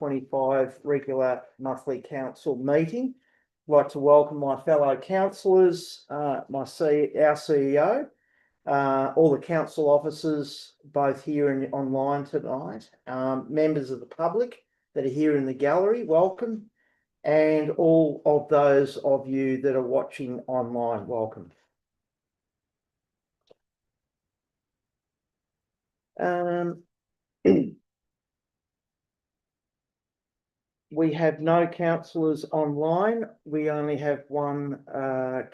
2025 regular monthly council meeting. I'd like to welcome my fellow councillors, our CEO, all the council officers, both here and online tonight, members of the public that are here in the gallery, welcome, and all of those of you that are watching online, welcome. We have no councillors online. We only have one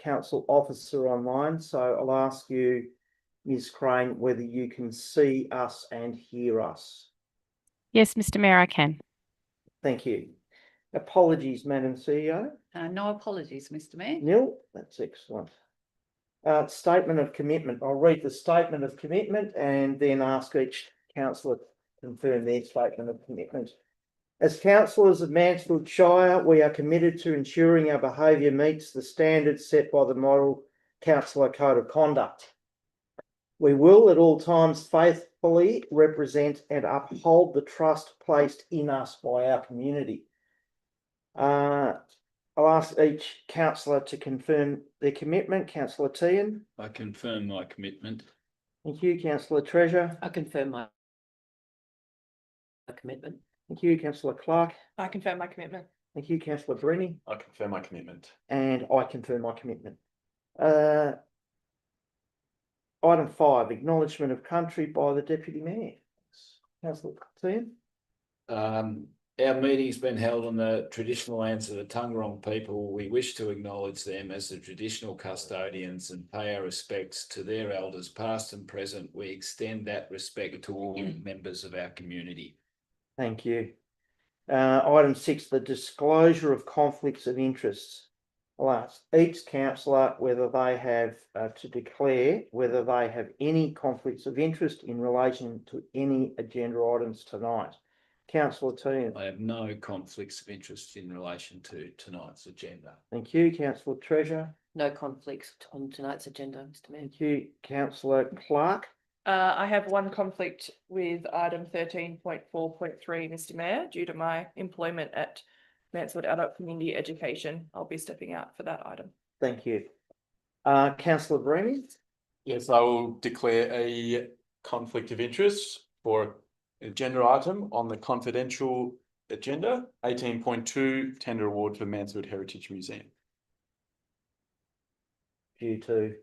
council officer online. So I'll ask you, Ms. Crane, whether you can see us and hear us. Yes, Mr. Mayor, I can. Thank you. Apologies, Madam CEO. No apologies, Mr. Mayor. Nil, that's excellent. Statement of commitment. I'll read the statement of commitment and then ask each councillor to confirm their statement of commitment. As councillors of Mansfield Shire, we are committed to ensuring our behaviour meets the standards set by the Model Councillor Code of Conduct. We will at all times faithfully represent and uphold the trust placed in us by our community. I'll ask each councillor to confirm their commitment. Councillor Tehan. I confirm my commitment. Thank you. Councillor Treasure. I confirm my commitment. Thank you. Councillor Clark. I confirm my commitment. Thank you. Councillor Brenny. I confirm my commitment. And I confirm my commitment. Item 5, acknowledgement of country by the Deputy Mayor. Councillor Tehan. Our meeting's been held on the traditional lands of the Taungurung people. We wish to acknowledge them as the traditional custodians and pay our respects to their elders, past and present. We extend that respect to all members of our community. Thank you. Item 6, the disclosure of conflicts of interests. I'll ask each councillor whether they have to declare whether they have any conflicts of interest in relation to any agenda items tonight. Councillor Tehan. I have no conflicts of interest in relation to tonight's agenda. Thank you. Councillor Treasure. No conflicts on tonight's agenda, Mr. Mayor. Thank you. Councillor Clark. I have one conflict with item 13.4.3, Mr. Mayor, due to my employment at Mansfield Adult Community Education. I'll be stepping out for that item. Thank you. Councillor Brenny. Yes, I will declare a conflict of interest for agenda item on the confidential agenda, 18.2 tender award for Mansfield Heritage Museum. Due to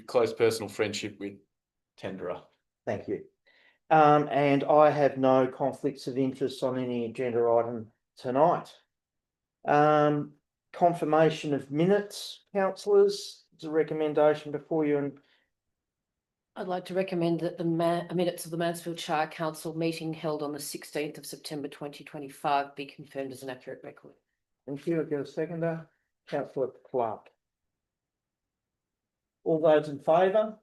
close personal friendship with tenderer. Thank you. And I have no conflicts of interest on any agenda item tonight. Confirmation of minutes, councillors. It's a recommendation before you. And I'd like to recommend that the minutes of the Mansfield Shire Council meeting held on the 16th of September 2025 be confirmed as an accurate record. Thank you. I'll get a seconder. Councillor Clark. All those in favour?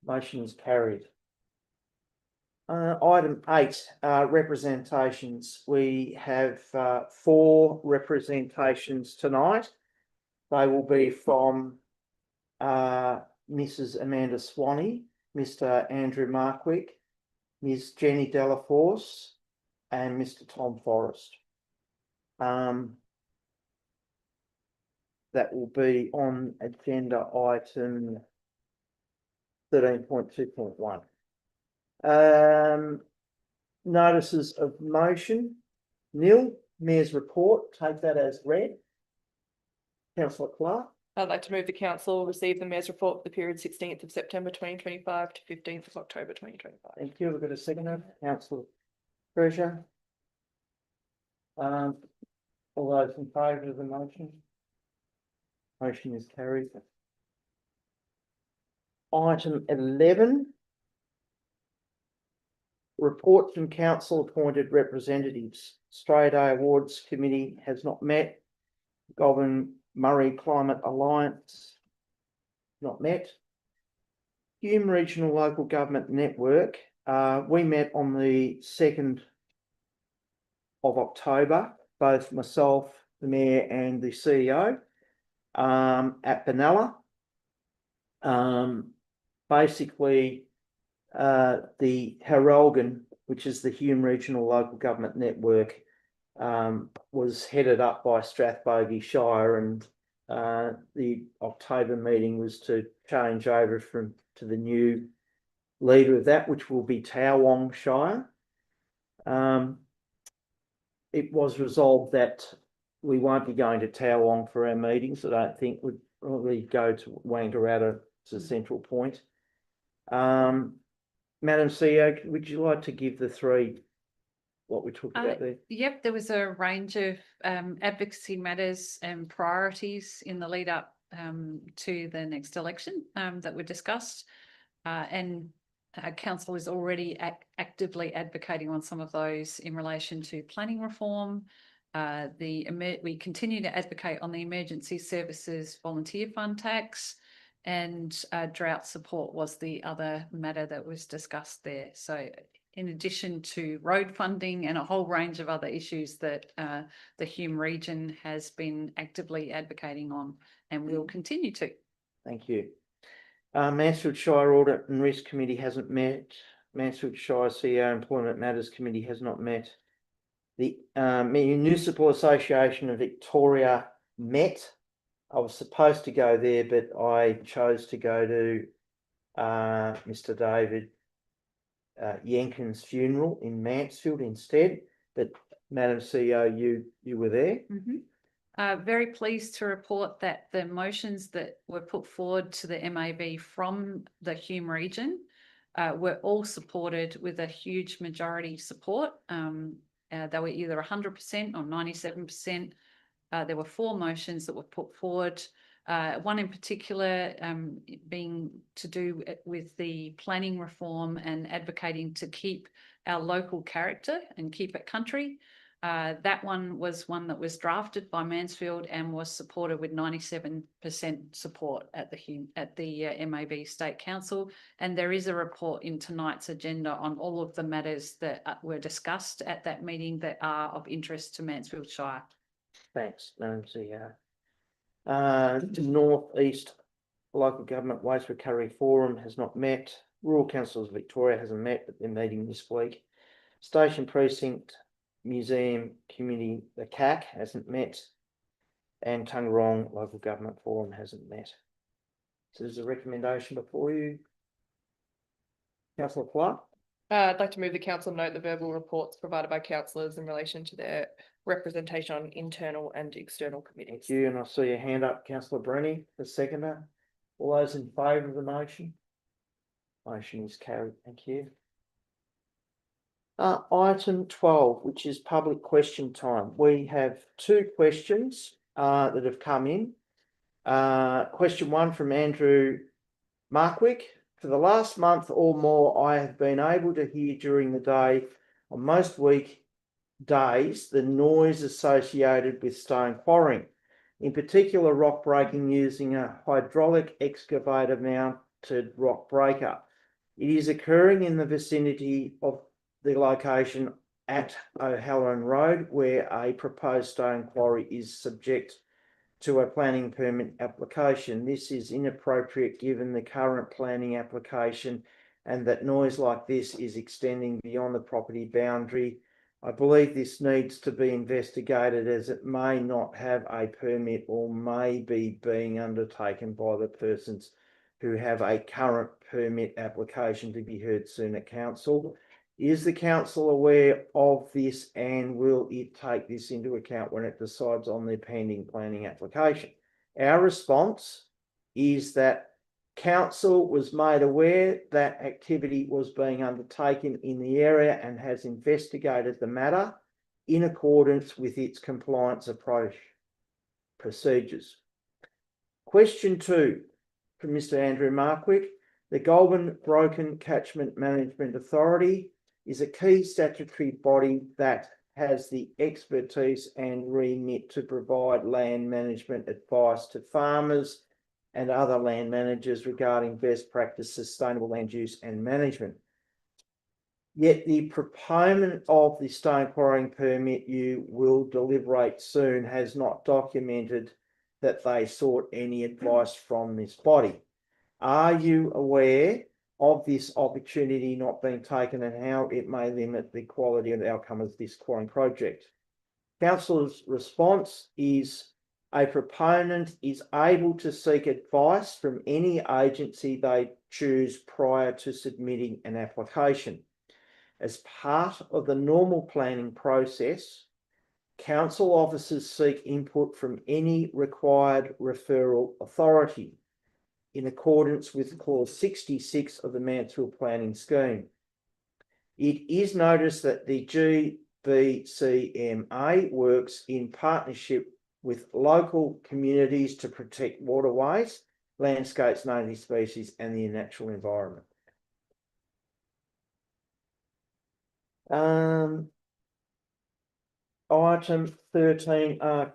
Motion is carried. Item 8, representations. We have 4 representations tonight. They will be from Mrs. Amanda Swanee, Mr. Andrew Markwick, Ms. Jenny Delaforce, and Mr. Tom Forrest. That will be on agenda item 13.2.1. Notices of motion. Nil. Mayor's report. Take that as read. Councillor Clark. I'd like to move the council receive the Mayor's report for the period 16th of September 2025 to 15th of October 2025. Thank you. We've got a seconder. Councillor Treasure. All those in favour of the motion? Motion is carried. Item 11. Report from council appointed representatives. Stray Day Awards Committee has not met. Goulburn Murray Climate Alliance not met. Hume Regional Local Government Network. We met on the 2nd of October, both myself, the Mayor and the CEO at Benalla. Basically, the Harolgan which is the Hume Regional Local Government Network, was headed up by Strathbogie Shire, and the October meeting was to change over to the new leader of that, which will be Towong Shire. It was resolved that we won't be going to Towong for our meetings. I don't think we'd probably go to Wangaratta as a central point. Madam CEO, would you like to give the three what we talked about there? Yep, there was a range of advocacy matters and priorities in the lead up to the next election that were discussed, and council is already actively advocating on some of those in relation to planning reform. We continue to advocate on the emergency services volunteer fund tax, and drought support was the other matter that was discussed there. So in addition to road funding and a whole range of other issues that the Hume region has been actively advocating on and will continue to. Thank you. Mansfield Shire Audit and Risk Committee hasn't met. Mansfield Shire CEO Employment Matters Committee has not met. The Municipal Association of Victoria met. I was supposed to go there, but I chose to go to Mr. David Yenkin's funeral in Mansfield instead. But Madam CEO, you were there. Very pleased to report that the motions that were put forward to the MAB from the Hume region were all supported with a huge majority support. They were either 100% or 97%. There were 4 motions that were put forward. One in particular being to do with the planning reform and advocating to keep our local character and keep it country. That one was one that was drafted by Mansfield and was supported with 97% support at the MAB State Council. And there is a report in tonight's agenda on all of the matters that were discussed at that meeting that are of interest to Mansfield Shire. Thanks, Madam CEO. North East Local Government Waste Recovery Forum has not met. Rural Councils of Victoria hasn't met, but they're meeting this week. Station Precinct Museum Community, the CAC, hasn't met, and Tungarong Local Government Forum hasn't met. So there's a recommendation before you, Councillor Clark. I'd like to move the council note the verbal reports provided by councillors in relation to their representation on internal and external committees. Thank you, and I see your hand up, Councillor Brenny, the seconder. All those in favour of the motion? Motion is carried. Thank you. Item 12, which is public question time. We have 2 questions that have come in. Question 1 from Andrew Markwick. For the last month or more, I have been able to hear during the day on most weekdays the noise associated with stone quarrying, in particular rock breaking using a hydraulic excavator mounted rock breaker. It is occurring in the vicinity of the location at O'Halloran Road, where a proposed stone quarry is subject to a planning permit application. This is inappropriate given the current planning application and that noise like this is extending beyond the property boundary. I believe this needs to be investigated as it may not have a permit or may be being undertaken by the persons who have a current permit application to be heard soon at council. Is the council aware of this, and will it take this into account when it decides on the pending planning application? Our response is that council was made aware that activity was being undertaken in the area and has investigated the matter in accordance with its compliance approach procedures. Question 2 from Mr. Andrew Markwick. The Goulburn Broken Catchment Management Authority is a key statutory body that has the expertise and remit to provide land management advice to farmers and other land managers regarding best practice, sustainable land use and management. Yet the proponent of the stone quarrying permit you will deliberate soon has not documented that they sought any advice from this body. Are you aware of this opportunity not being taken and how it may limit the quality and outcome of this quarrying project. Council's response is a proponent is able to seek advice from any agency they choose prior to submitting an application. As part of the normal planning process, council officers seek input from any required referral authority in accordance with clause 66 of the Mansfield Planning Scheme. It is noticed that the GBCMA works in partnership with local communities to protect waterways, landscapes, native species, and the natural environment. Item 13 are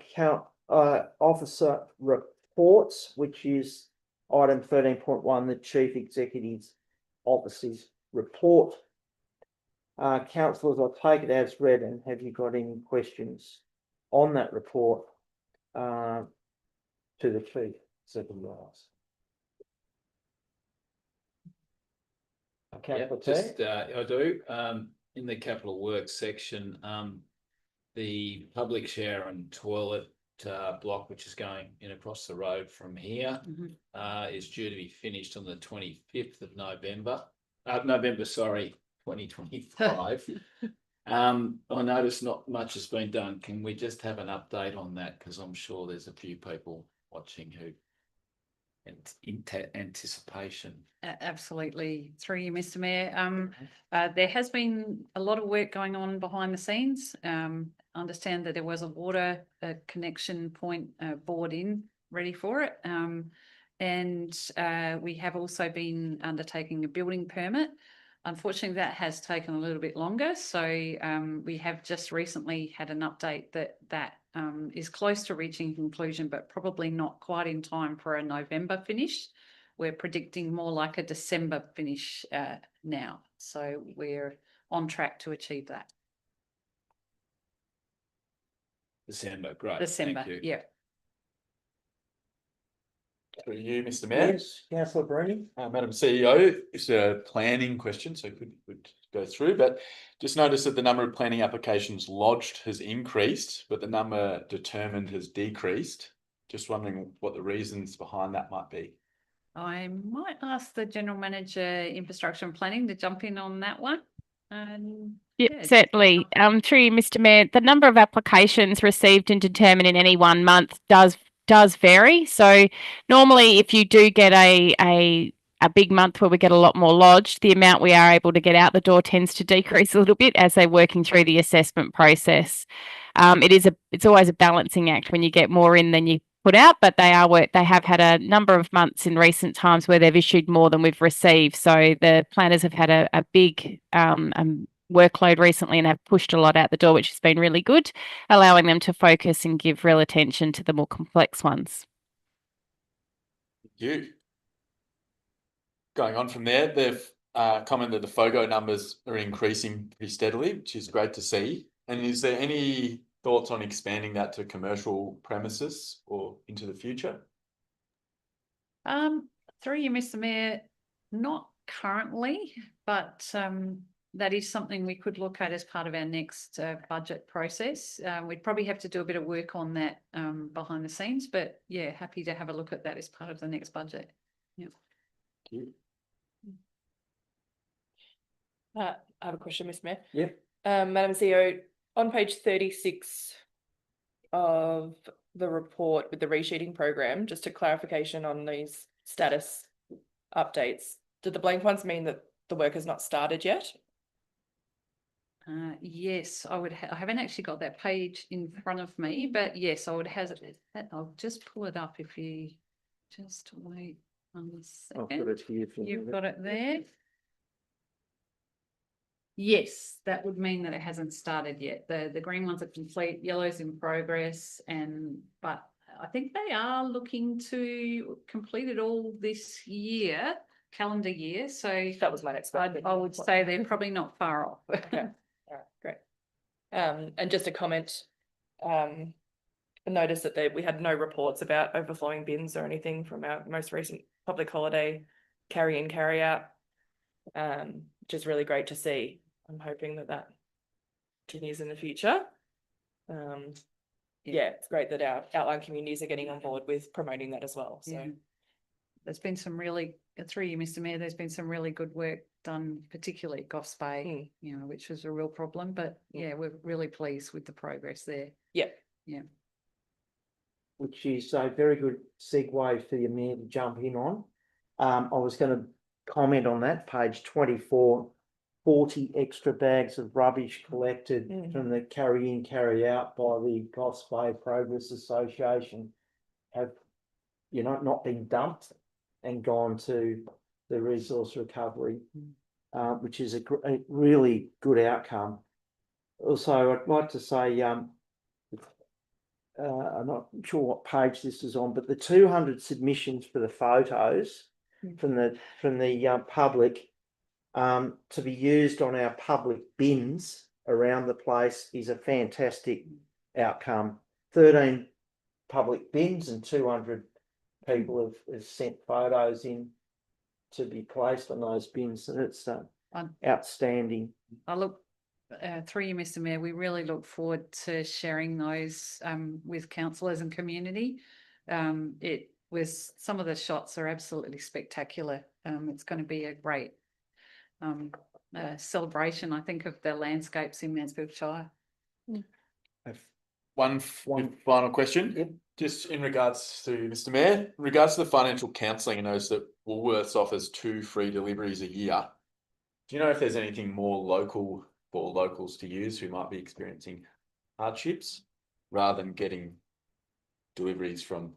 officer reports, which is item 13.1, the Chief Executive's Officer's Report. Councillors, I'll take it as read, and have you got any questions on that report to the Chief Executive Officer? Councillor T? I do. In the capital works section, the public shower and toilet block, which is going in across the road from here, is due to be finished on the 25th of November. Sorry, 2025. I noticed not much has been done. Can we just have an update on that? Because I'm sure there's a few people watching who in anticipation. Absolutely, through you, Mr. Mayor. There has been a lot of work going on behind the scenes. Understand that there was a water connection point board in ready for it. And we have also been undertaking a building permit. Unfortunately, that has taken a little bit longer. So we have just recently had an update that is close to reaching conclusion, but probably not quite in time for a November finish. We're predicting more like a December finish now. So we're on track to achieve that. December, great. December, Thank you. yeah. Through you, Mr. Mayor. Yes, Councillor Bruni. Madam CEO, it's a planning question, so could go through, but just notice that the number of planning applications lodged has increased, but the number determined has decreased. Just wondering what the reasons behind that might be. I might ask the General Manager, Infrastructure and Planning, to jump in on that one. Yeah, certainly. Through you, Mr. Mayor, the number of applications received and determined in any 1 month does vary. So normally, if you do get a big month where we get a lot more lodged, the amount we are able to get out the door tends to decrease a little bit as they're working through the assessment process. It's always a balancing act when you get more in than you put out, but they have had a number of months in recent times where they've issued more than we've received. So the planners have had a big workload recently and have pushed a lot out the door, which has been really good, allowing them to focus and give real attention to the more complex ones. Thank you. Going on from there, they've commented the FOGO numbers are increasing pretty steadily, which is great to see. And is there any thoughts on expanding that to commercial premises or into the future? Through you, Mr. Mayor, not currently, but that is something we could look at as part of our next budget process. We'd probably have to do a bit of work on that behind the scenes, but yeah, happy to have a look at that as part of the next budget. Yeah. Thank you. I have a question, Mr. Mayor. Yep. Madam CEO, on page 36 of the report with the resheeting program, just a clarification on these status updates. Do the blank ones mean that the work has not started yet? Yes, I would. I haven't actually got that page in front of me, but yes, I would have it. I'll just pull it up if you just wait 1 second. I've got it here. You've got it there. Yes, that would mean that it hasn't started yet. The green ones are complete, yellow's in progress, but I think they are looking to complete it all this year, calendar year. So That was my next question. I would say they're probably not far off. Okay. All right, great. And just a comment, I noticed that we had no reports about overflowing bins or anything from our most recent public holiday carry in, carry out. which is really great to see. I'm hoping that that continues in the future. Yeah, it's great that our outlying communities are getting on board with promoting that as well. So Yeah. There's been some really, through you, Mr. Mayor, there's been some really good work done, particularly at Goss Bay, you know, which was a real problem. But yeah, we're really pleased with the progress there. yeah, which is a very good segue for the mayor to jump in on. I was going to comment on that, page 24, 40 extra bags of rubbish collected from the carry in, carry out by the Goss Bay Progress Association have, you know, not been dumped and gone to the resource recovery, which is a really good outcome. Also, I'd like to say, I'm not sure what page this is on, but the 200 submissions for the photos from the public to be used on our public bins around the place is a fantastic outcome. 13 public bins and 200 people have sent photos in to be placed on those bins, and it's outstanding. I look through you, Mr. Mayor, we really look forward to sharing those with councillors and community. It was, some of the shots are absolutely spectacular. It's going to be a great celebration, I think, of the landscapes in Mansfield Shire. One final question. Yep. Just in regards to Mr. Mayor, in regards to the financial counselling, I noticed that Woolworths offers 2 free deliveries a year. Do you know if there's anything more local for locals to use who might be experiencing hardships rather than getting deliveries from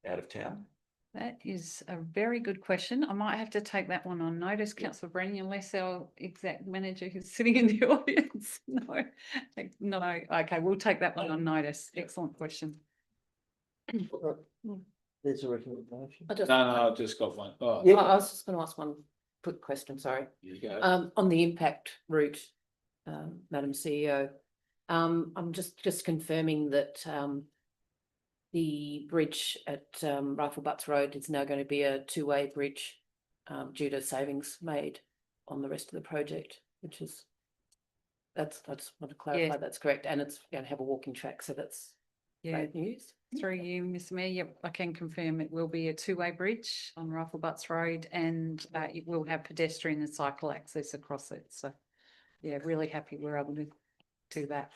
out of town? That is a very good question. I might have to take that one on notice, Councillor Brennan, unless our exec manager who's sitting in the audience. No. Okay, we'll take that one on notice. Excellent question. There's a recommendation. No, I've just got one. Oh, Yeah. I was just going to ask one quick question, sorry. you go. On the impact route, Madam CEO, I'm just confirming that the bridge at Rifle Butts Road is now going to be a 2-way bridge due to savings made on the rest of the project, which is, I just want to clarify that's correct, and it's going to have a walking track, so that's great news. Through you, Mr. Mayor, yep, I can confirm it will be a 2-way bridge on Rifle Butts Road, and it will have pedestrian and cycle access across it. So, yeah, really happy we're able to do that.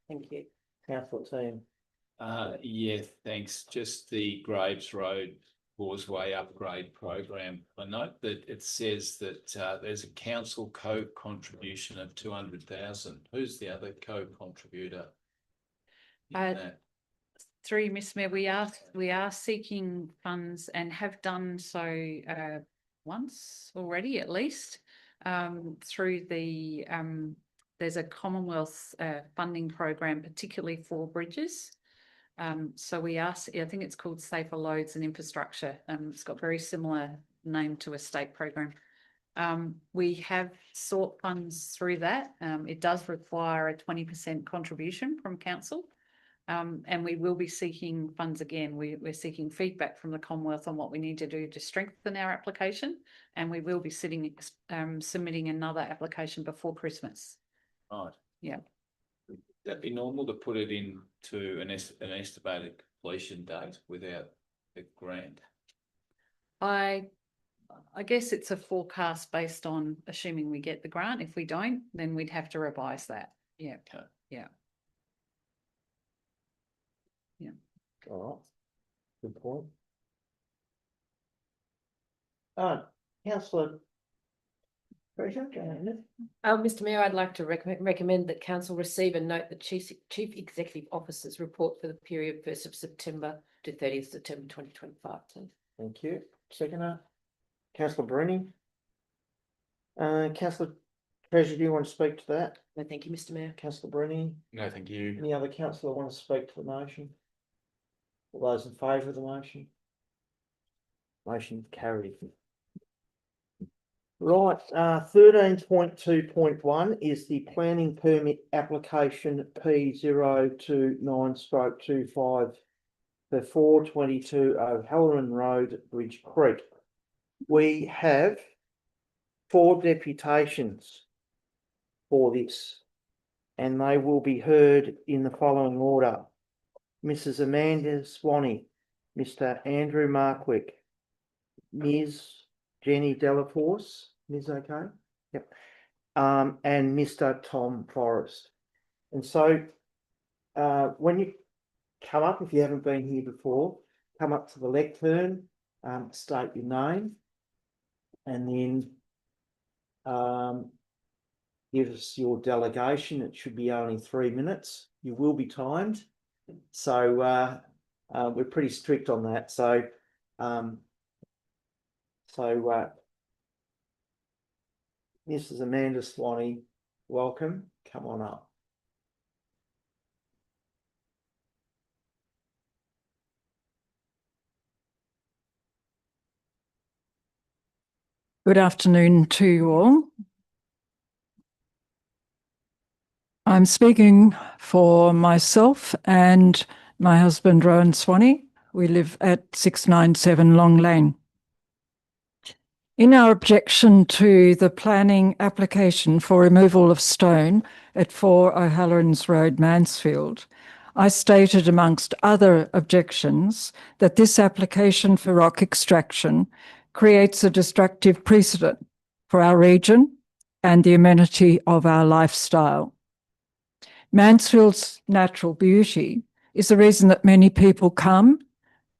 Thank you. Councillor Team. Yeah, thanks. Just the Graves Road Causeway upgrade program. I note that it says that there's a council co-contribution of 200,000. Who's the other co-contributor? Through you, Mr. Mayor, we are seeking funds and have done so once already, at least, through the there's a Commonwealth funding program, particularly for bridges. So we ask, I think it's called Safer Loads and Infrastructure. It's got very similar name to a state program. We have sought funds through that. It does require a 20% contribution from council. And we will be seeking funds again. We're seeking feedback from the Commonwealth on what we need to do to strengthen our application. And we will be submitting another application before Christmas. Right. Yeah. Would that be normal to put it into an estimated completion date without a grant? I guess it's a forecast based on assuming we get the grant. If we don't, then we'd have to revise that. Yeah. Okay. Yeah. Yeah. All right. Good point. Councillor Fraser, go ahead. Mr. Mayor, I'd like to recommend that council receive and note the Chief Executive Officer's report for the period 1st of September to 30th September 2025. Thank you. Seconder, Councillor Bruni. Councillor Treasurer, do you want to speak to that? No, thank you, Mr. Mayor. Councillor Bruni. No, thank you. Any other councillor want to speak to the motion? All those in favour of the motion? Motion carried. Right, 13.2.1 is the planning permit application P029/25 for 422 O'Halloran Road, Bridge Creek. We have 4 deputations for this, and they will be heard in the following order. Mrs. Amanda Swanee, Mr. Andrew Markwick, Ms. Jenny Delaforce, Ms. Okay? Yep. And Mr. Tom Forrest. And so, when you come up, if you haven't been here before, come up to the lectern, state your name, and then give us your delegation. It should be only 3 minutes. You will be timed. So we're pretty strict on that. So Mrs. Amanda Swanee, welcome. Come on up. Good afternoon to you all. I'm speaking for myself and my husband, Rowan Swanee. We live at 697 Long Lane. In our objection to the planning application for removal of stone at 4 O'Halloran's Road, Mansfield, I stated amongst other objections that this application for rock extraction creates a destructive precedent for our region and the amenity of our lifestyle. Mansfield's natural beauty is the reason that many people come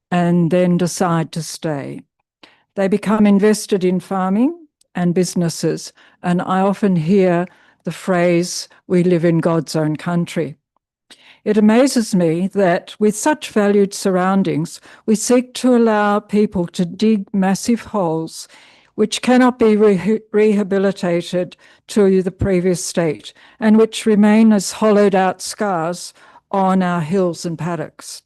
and then decide to stay. They become invested in farming and businesses, and I often hear the phrase, "We live in God's own country." It amazes me that with such valued surroundings, we seek to allow people to dig massive holes which cannot be rehabilitated to the previous state and which remain as hollowed out scars on our hills and paddocks.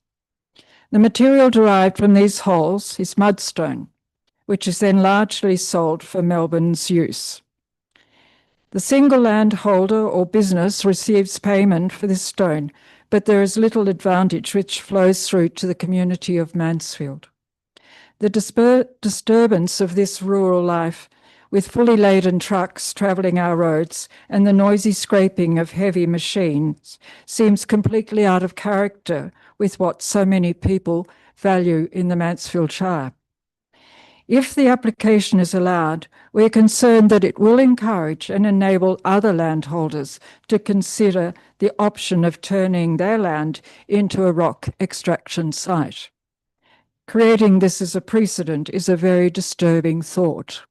The material derived from these holes is mudstone, which is then largely sold for Melbourne's use. The single landholder or business receives payment for this stone, but there is little advantage which flows through to the community of Mansfield. The disturbance of this rural life, with fully laden trucks travelling our roads and the noisy scraping of heavy machines, seems completely out of character with what so many people value in the Mansfield Shire. If the application is allowed, we are concerned that it will encourage and enable other landholders to consider the option of turning their land into a rock extraction site. Creating this as a precedent is a very disturbing thought.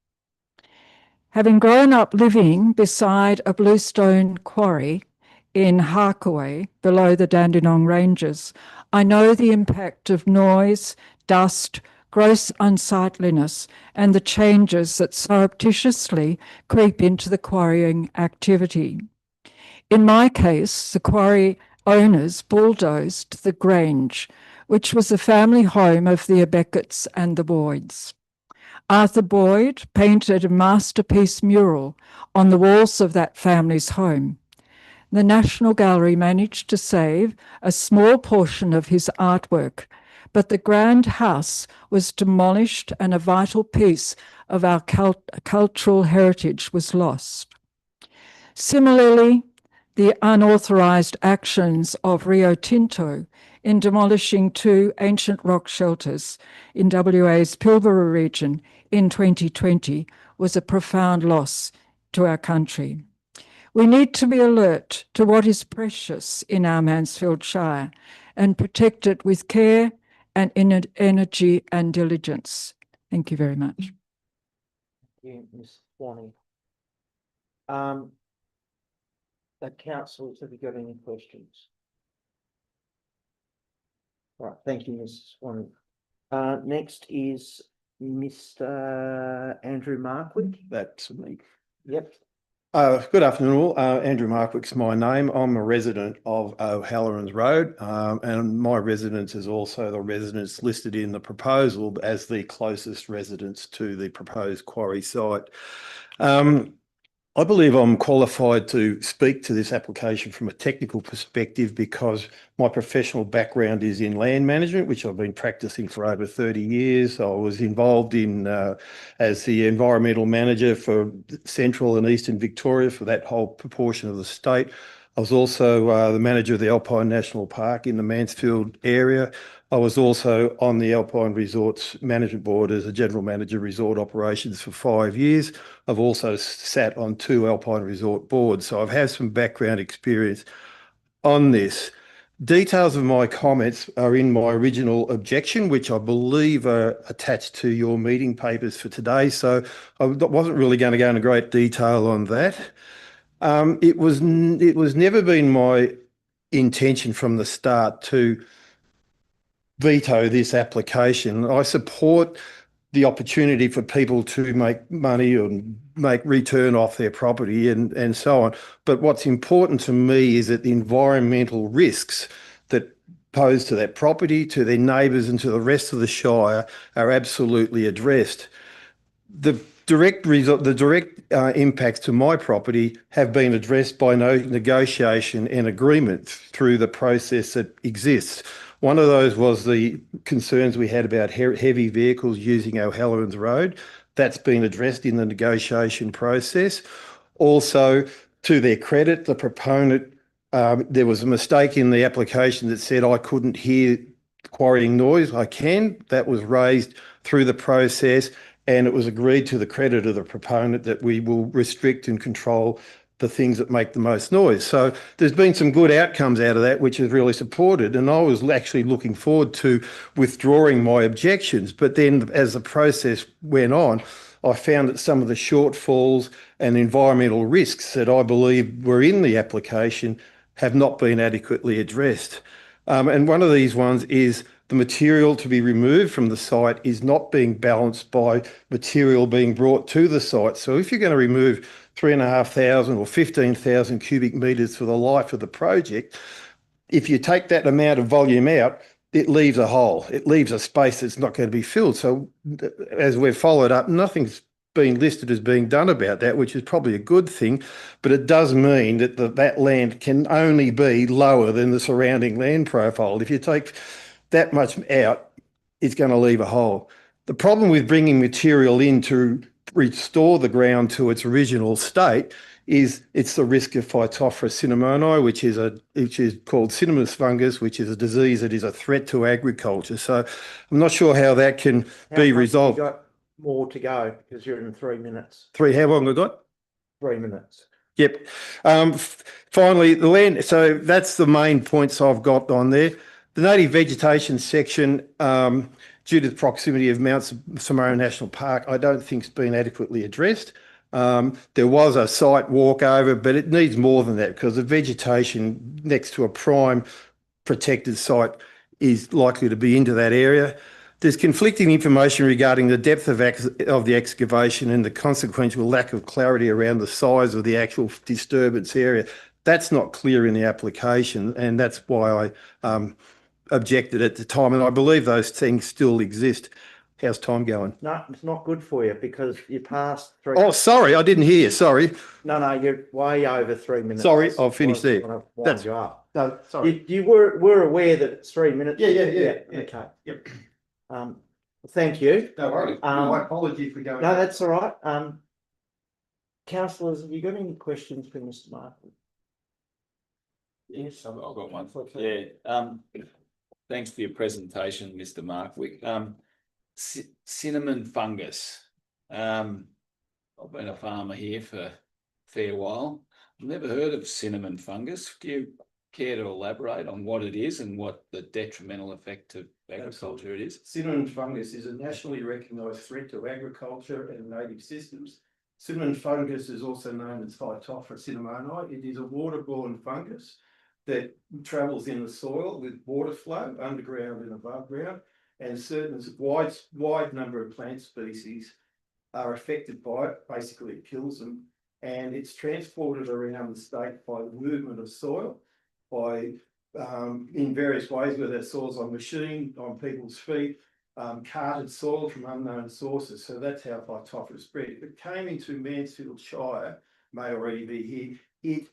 Having grown up living beside a bluestone quarry in Harkaway, below the Dandenong Ranges, I know the impact of noise, dust, gross unsightliness, and the changes that surreptitiously creep into the quarrying activity. In my case, the quarry owners bulldozed the Grange, which was the family home of the Becketts and the Boyds. Arthur Boyd painted a masterpiece mural on the walls of that family's home. The National Gallery managed to save a small portion of his artwork, but the grand house was demolished and a vital piece of our cultural heritage was lost. Similarly, the unauthorised actions of Rio Tinto in demolishing 2 ancient rock shelters in WA's Pilbara region in 2020 was a profound loss to our country. We need to be alert to what is precious in our Mansfield Shire and protect it with care and energy and diligence. Thank you very much. Thank you, Ms. Swanee. The councillors, have you got any questions? Right, thank you, Mrs. Swanee. Next is Mr. Andrew Markwick. That's me. Yep. Good afternoon all. Andrew Markwick's my name. I'm a resident of O'Halloran's Road, and my residence is also the residence listed in the proposal as the closest residence to the proposed quarry site. I believe I'm qualified to speak to this application from a technical perspective because my professional background is in land management, which I've been practicing for over 30 years. I was involved in as the environmental manager for Central and Eastern Victoria for that whole proportion of the state. I was also the manager of the Alpine National Park in the Mansfield area. I was also on the Alpine Resorts Management Board as a General Manager Resort Operations for 5 years. I've also sat on 2 Alpine Resort boards, so I've had some background experience on this. Details of my comments are in my original objection, which I believe are attached to your meeting papers for today, so I wasn't really going to go into great detail on that. It was never been my intention from the start to veto this application. I support the opportunity for people to make money and make return off their property and so on. But what's important to me is that the environmental risks that pose to that property, to their neighbours and to the rest of the Shire are absolutely addressed. The direct impacts to my property have been addressed by no negotiation and agreement through the process that exists. One of those was the concerns we had about heavy vehicles using O'Halloran's Road. That's been addressed in the negotiation process. Also, to their credit, the proponent, there was a mistake in the application that said I couldn't hear quarrying noise. I can. That was raised through the process, and it was agreed to the credit of the proponent that we will restrict and control the things that make the most noise. So there's been some good outcomes out of that, which is really supported. And I was actually looking forward to withdrawing my objections. But then as the process went on, I found that some of the shortfalls and environmental risks that I believe were in the application have not been adequately addressed. And one of these ones is the material to be removed from the site is not being balanced by material being brought to the site. So if you're going to remove 3,500 or 15,000 cubic metres for the life of the project, if you take that amount of volume out, it leaves a hole. It leaves a space that's not going to be filled. So as we've followed up, nothing's been listed as being done about that, which is probably a good thing, but it does mean that that land can only be lower than the surrounding land profile. If you take that much out, it's going to leave a hole. The problem with bringing material in to restore the ground to its original state is it's the risk of Phytophthora cinnamoni, which is called cinnamous fungus, which is a disease that is a threat to agriculture. So I'm not sure how that can be resolved. You've got more to go because you're in 3 minutes. How long have I got? 3 minutes. Yep. Finally, the land. So that's the main points I've got on there. The native vegetation section, due to the proximity of Mount Samara National Park, I don't think it's been adequately addressed. There was a site walkover, but it needs more than that because the vegetation next to a prime protected site is likely to be into that area. There's conflicting information regarding the depth of the excavation and the consequential lack of clarity around the size of the actual disturbance area. That's not clear in the application, and that's why I objected at the time, and I believe those things still exist. How's time going? No, it's not good for you because you passed 3. Oh, sorry, I didn't hear. Sorry. No, you're way over 3 minutes. Sorry, I'll finish there. That's you up. No, sorry. You were aware that it's 3 minutes. Yeah. Okay. Yep. Thank you. No worries. My apologies for going. No, that's all right. Councillors, have you got any questions for Mr. Martin? Yes, I've got one. Yeah. Thanks for your presentation, Mr. Markwick. Cinnamon fungus. I've been a farmer here for a fair while. I've never heard of cinnamon fungus. Do you care to elaborate on what it is and what the detrimental effect to agriculture it is? Cinnamon fungus is a nationally recognised threat to agriculture and native systems. Cinnamon fungus is also known as Phytophthora cinnamoni. It is a waterborne fungus that travels in the soil with water flow underground and above ground, and certain wide number of plant species are affected by it. Basically, it kills them, and it's transported around the state by the movement of soil, by in various ways, whether it's soils on machine, on people's feet, carted soil from unknown sources. So that's how Phytophthora spread. It came into Mansfield Shire may already be here. It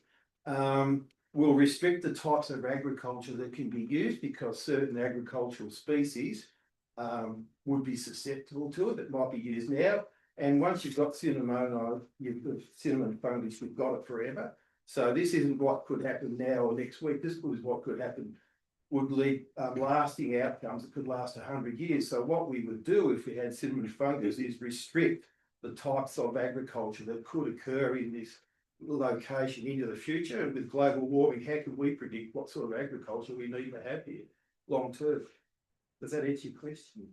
will restrict the types of agriculture that can be used because certain agricultural species would be susceptible to it that might be used now. And once you've got cinnamon fungus, you've got it forever. So this isn't what could happen now or next week. This is what could happen, would lead lasting outcomes that could last 100 years. So what we would do if we had cinnamon fungus is restrict the types of agriculture that could occur in this location into the future. And with global warming, how can we predict what sort of agriculture we need to have here long term? Does that answer your question?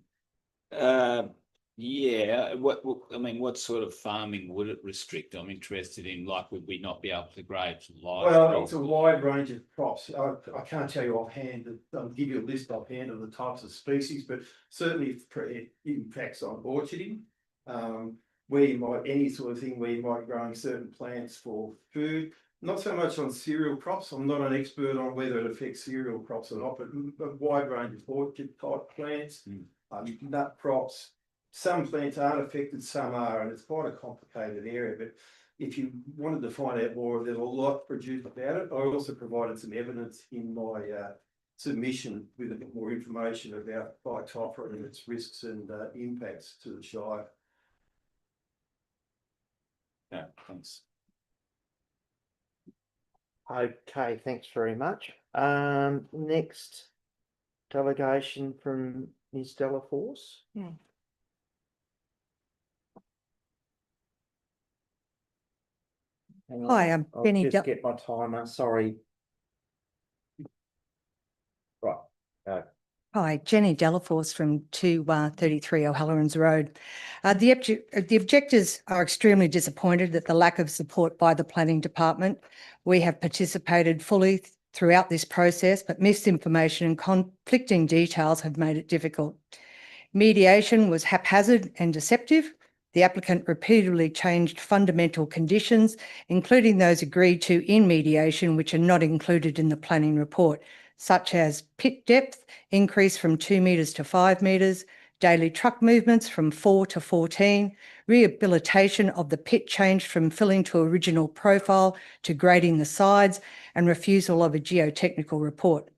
Yeah, what sort of farming would it restrict? I'm interested in, like, would we not be able to grade livestock? Well, it's a wide range of crops. I can't tell you offhand, I'll give you a list offhand of the types of species, but certainly it impacts on orcharding, where you might, any sort of thing where you might growing certain plants for food. Not so much on cereal crops. I'm not an expert on whether it affects cereal crops or not, but a wide range of orchard type plants, nut crops. Some plants aren't affected, some are, and it's quite a complicated area. But if you wanted to find out more, there's a lot produced about it. I also provided some evidence in my submission with a bit more information about phytophthora and its risks and impacts to the Shire. Yeah, thanks. Okay, thanks very much. Next delegation from Ms. Delaforce. Hang on, Hi, I'm I'll Jenny. just get my timer, sorry. Right. Hi, Jenny Delaforce from 233 O'Halloran's Road. The objectors are extremely disappointed at the lack of support by the planning department. We have participated fully throughout this process, but misinformation and conflicting details have made it difficult. Mediation was haphazard and deceptive. The applicant repeatedly changed fundamental conditions, including those agreed to in mediation, which are not included in the planning report, such as pit depth increase from 2 metres to 5 metres, daily truck movements from 4 to 14, rehabilitation of the pit changed from filling to original profile to grading the sides, and refusal of a geotechnical report.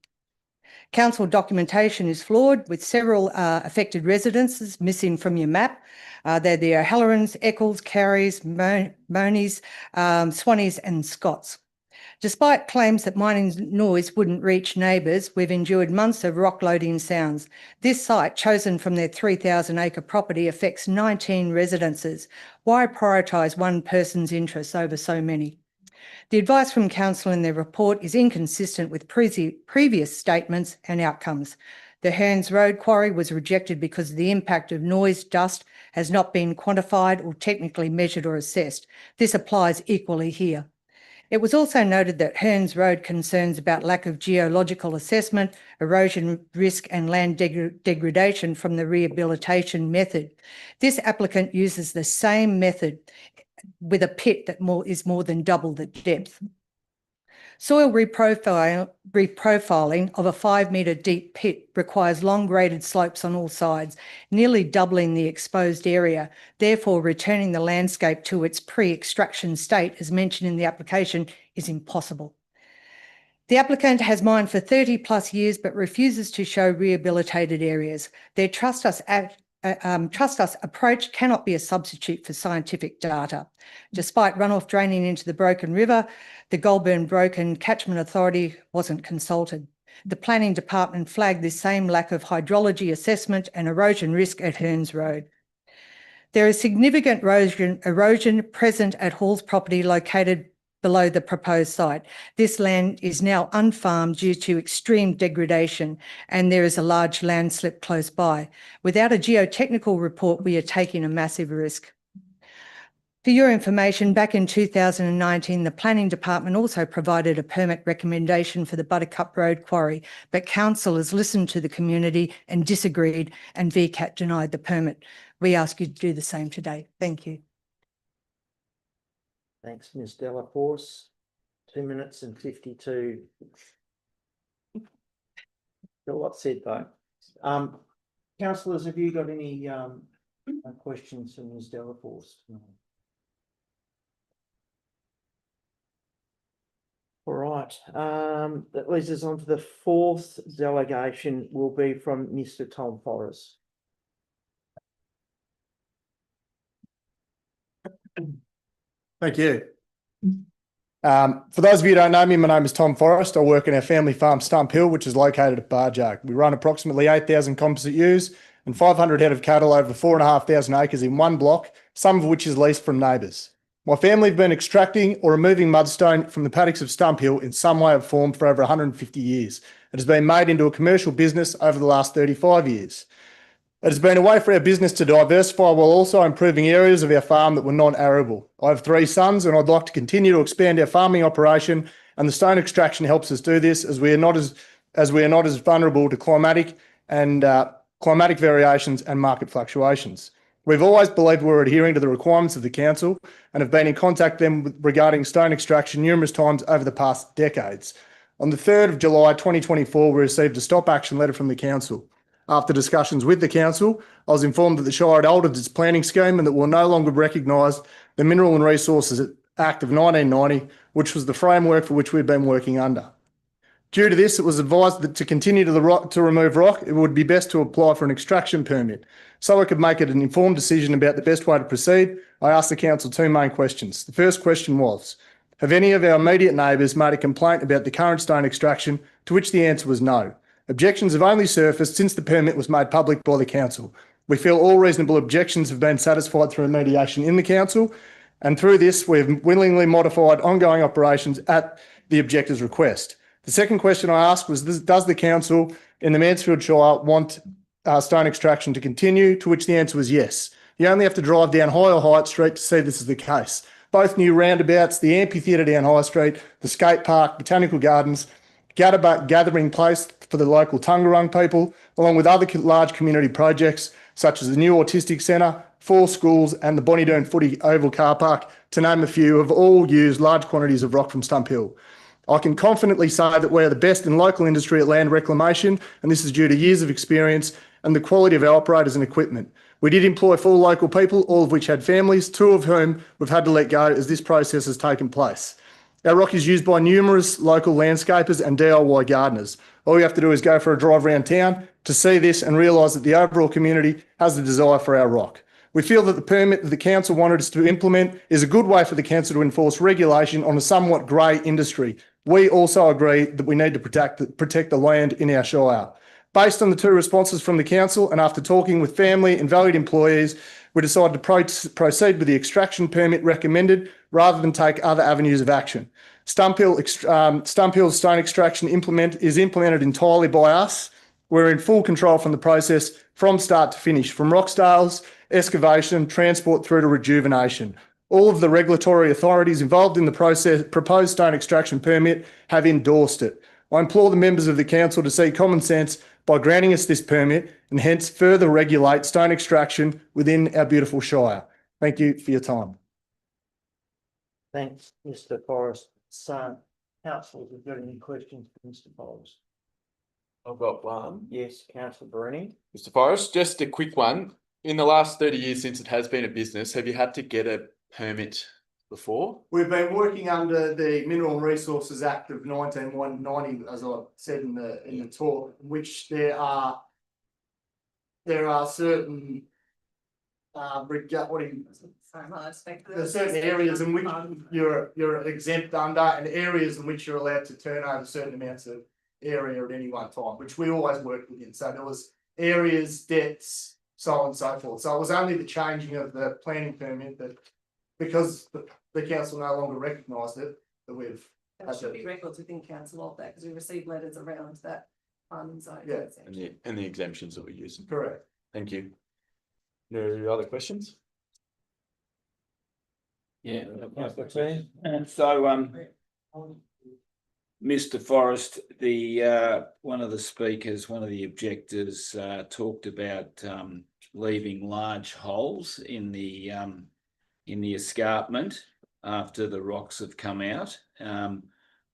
Council documentation is flawed, with several affected residences missing from your map. They're the O'Hallorans, Eccles, Carries, Monies, Swannies and Scotts. Despite claims that mining noise wouldn't reach neighbours, we've endured months of rock loading sounds. This site, chosen from their 3,000-acre property, affects 19 residences. Why prioritise one person's interests over so many? The advice from Council in their report is inconsistent with previous statements and outcomes. The Hearns Road quarry was rejected because the impact of noise dust has not been quantified or technically measured or assessed. This applies equally here. It was also noted that Hearns Road concerns about lack of geological assessment, erosion risk and land degradation from the rehabilitation method. This applicant uses the same method with a pit that is more than double the depth. Soil reprofiling of a 5 metre deep pit requires long graded slopes on all sides, nearly doubling the exposed area, therefore returning the landscape to its pre-extraction state, as mentioned in the application, is impossible. The applicant has mined for 30 plus years but refuses to show rehabilitated areas. Their trust us approach cannot be a substitute for scientific data. Despite runoff draining into the Broken River, the Goulburn Broken Catchment Authority wasn't consulted. The Planning Department flagged this same lack of hydrology assessment and erosion risk at Hearns Road. There is significant erosion present at Hall's property located below the proposed site. This land is now unfarmed due to extreme degradation, and there is a large landslip close by. Without a geotechnical report, we are taking a massive risk. For your information, back in 2019, the Planning Department also provided a permit recommendation for the Buttercup Road quarry, but Council has listened to the community and disagreed, and VCAT denied the permit. We ask you to do the same today. Thank you. Thanks, Ms. Delaforce. 2 minutes and 52. Got a lot said though. Councillors, have you got any questions for Ms. Delaforce? Right, that leads us on to the fourth delegation will be from Mr. Tom Forrest. Thank you. For those of you who don't know me, my name is Tom Forrest. I work in our family farm Stump Hill, which is located at Barjag. We run approximately 8,000 composite ewes and 500 head of cattle over 4,500 acres in one block, some of which is leased from neighbours. My family have been extracting or removing mudstone from the paddocks of Stump Hill in some way or form for over 150 years. It has been made into a commercial business over the last 35 years. It has been a way for our business to diversify while also improving areas of our farm that were non-arable. I have 3 sons and I'd like to continue to expand our farming operation, and the stone extraction helps us do this as we are not as vulnerable to climatic variations and market fluctuations. We've always believed we're adhering to the requirements of the council and have been in contact with them regarding stone extraction numerous times over the past decades. On the 3rd of July 2024, we received a stop action letter from the council. After discussions with the council, I was informed that the Shire had altered its planning scheme and that will no longer recognise the Mineral and Resources Act of 1990, which was the framework for which we'd been working under. Due to this, it was advised that to continue to remove rock, it would be best to apply for an extraction permit. So I could make it an informed decision about the best way to proceed, I asked the council 2 main questions. The first question was, have any of our immediate neighbours made a complaint about the current stone extraction? To which the answer was no. Objections have only surfaced since the permit was made public by the council. We feel all reasonable objections have been satisfied through mediation in the council, and through this we have willingly modified ongoing operations at the objector's request. The second question I asked was, does the council in the Mansfield Shire want stone extraction to continue? To which the answer was yes. You only have to drive down High or Hyatt Street to see this is the case. Both new roundabouts, the amphitheatre down High Street, the skate park, botanical gardens, gathering place for the local Tungarung people, along with other large community projects such as the new autistic centre, 4 schools and the Bonnie Footy Oval car park, to name a few, have all used large quantities of rock from Stump Hill. I can confidently say that we are the best in local industry at land reclamation, and this is due to years of experience and the quality of our operators and equipment. We did employ 4 local people, all of which had families, 2 of whom we've had to let go as this process has taken place. Our rock is used by numerous local landscapers and DIY gardeners. All you have to do is go for a drive around town to see this and realise that the overall community has the desire for our rock. We feel that the permit that the council wanted us to implement is a good way for the council to enforce regulation on a somewhat grey industry. We also agree that we need to protect the land in our Shire. Based on the 2 responses from the council and after talking with family and valued employees, we decided to proceed with the extraction permit recommended rather than take other avenues of action. Stump Hill's stone extraction is implemented entirely by us. We're in full control from the process from start to finish, from rock scales, excavation, transport through to rejuvenation. All of the regulatory authorities involved in the proposed stone extraction permit have endorsed it. I implore the members of the council to see common sense by granting us this permit and hence further regulate stone extraction within our beautiful Shire. Thank you for your time. Thanks, Mr. Forrest. So, council, have you got any questions for Mr. Forrest? I've got one. Yes, councillor Barini. Mr. Forrest, just a quick one. In the last 30 years since it has been a business, have you had to get a permit before? We've been working under the Mineral and Resources Act of 1990, as I said in the talk, which there are certain there's certain areas in which you're exempt under, and areas in which you're allowed to turn over certain amounts of area at any one time, which we always worked within. So there was areas, debts, so on and so forth. So it was only the changing of the planning permit that, because the council no longer recognised it, that we've. There should be records within council of that, because we received letters around that farming zone. Yeah. And the exemptions that we're using. Correct. Thank you. No other questions? Yeah, and so Mr. Forrest, one of the speakers, one of the objectors, talked about leaving large holes in the escarpment after the rocks have come out.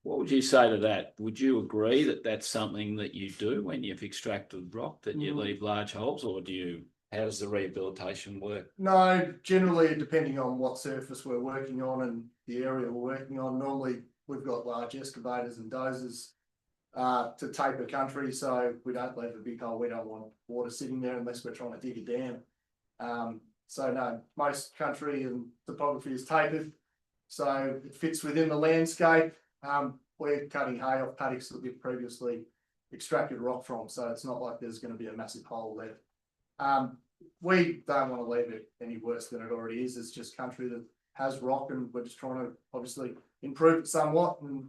What would you say to that? Would you agree that that's something that you do when you've extracted rock, that you leave large holes, or how does the rehabilitation work? No, generally depending on what surface we're working on and the area we're working on, normally we've got large excavators and dozers to taper country, so we don't leave a big hole. We don't want water sitting there unless we're trying to dig a dam. So no, most country and topography is tapered, so it fits within the landscape. We're cutting hay off paddocks that we've previously extracted rock from, so it's not like there's going to be a massive hole there. We don't want to leave it any worse than it already is. It's just country that has rock, and we're just trying to obviously improve it somewhat and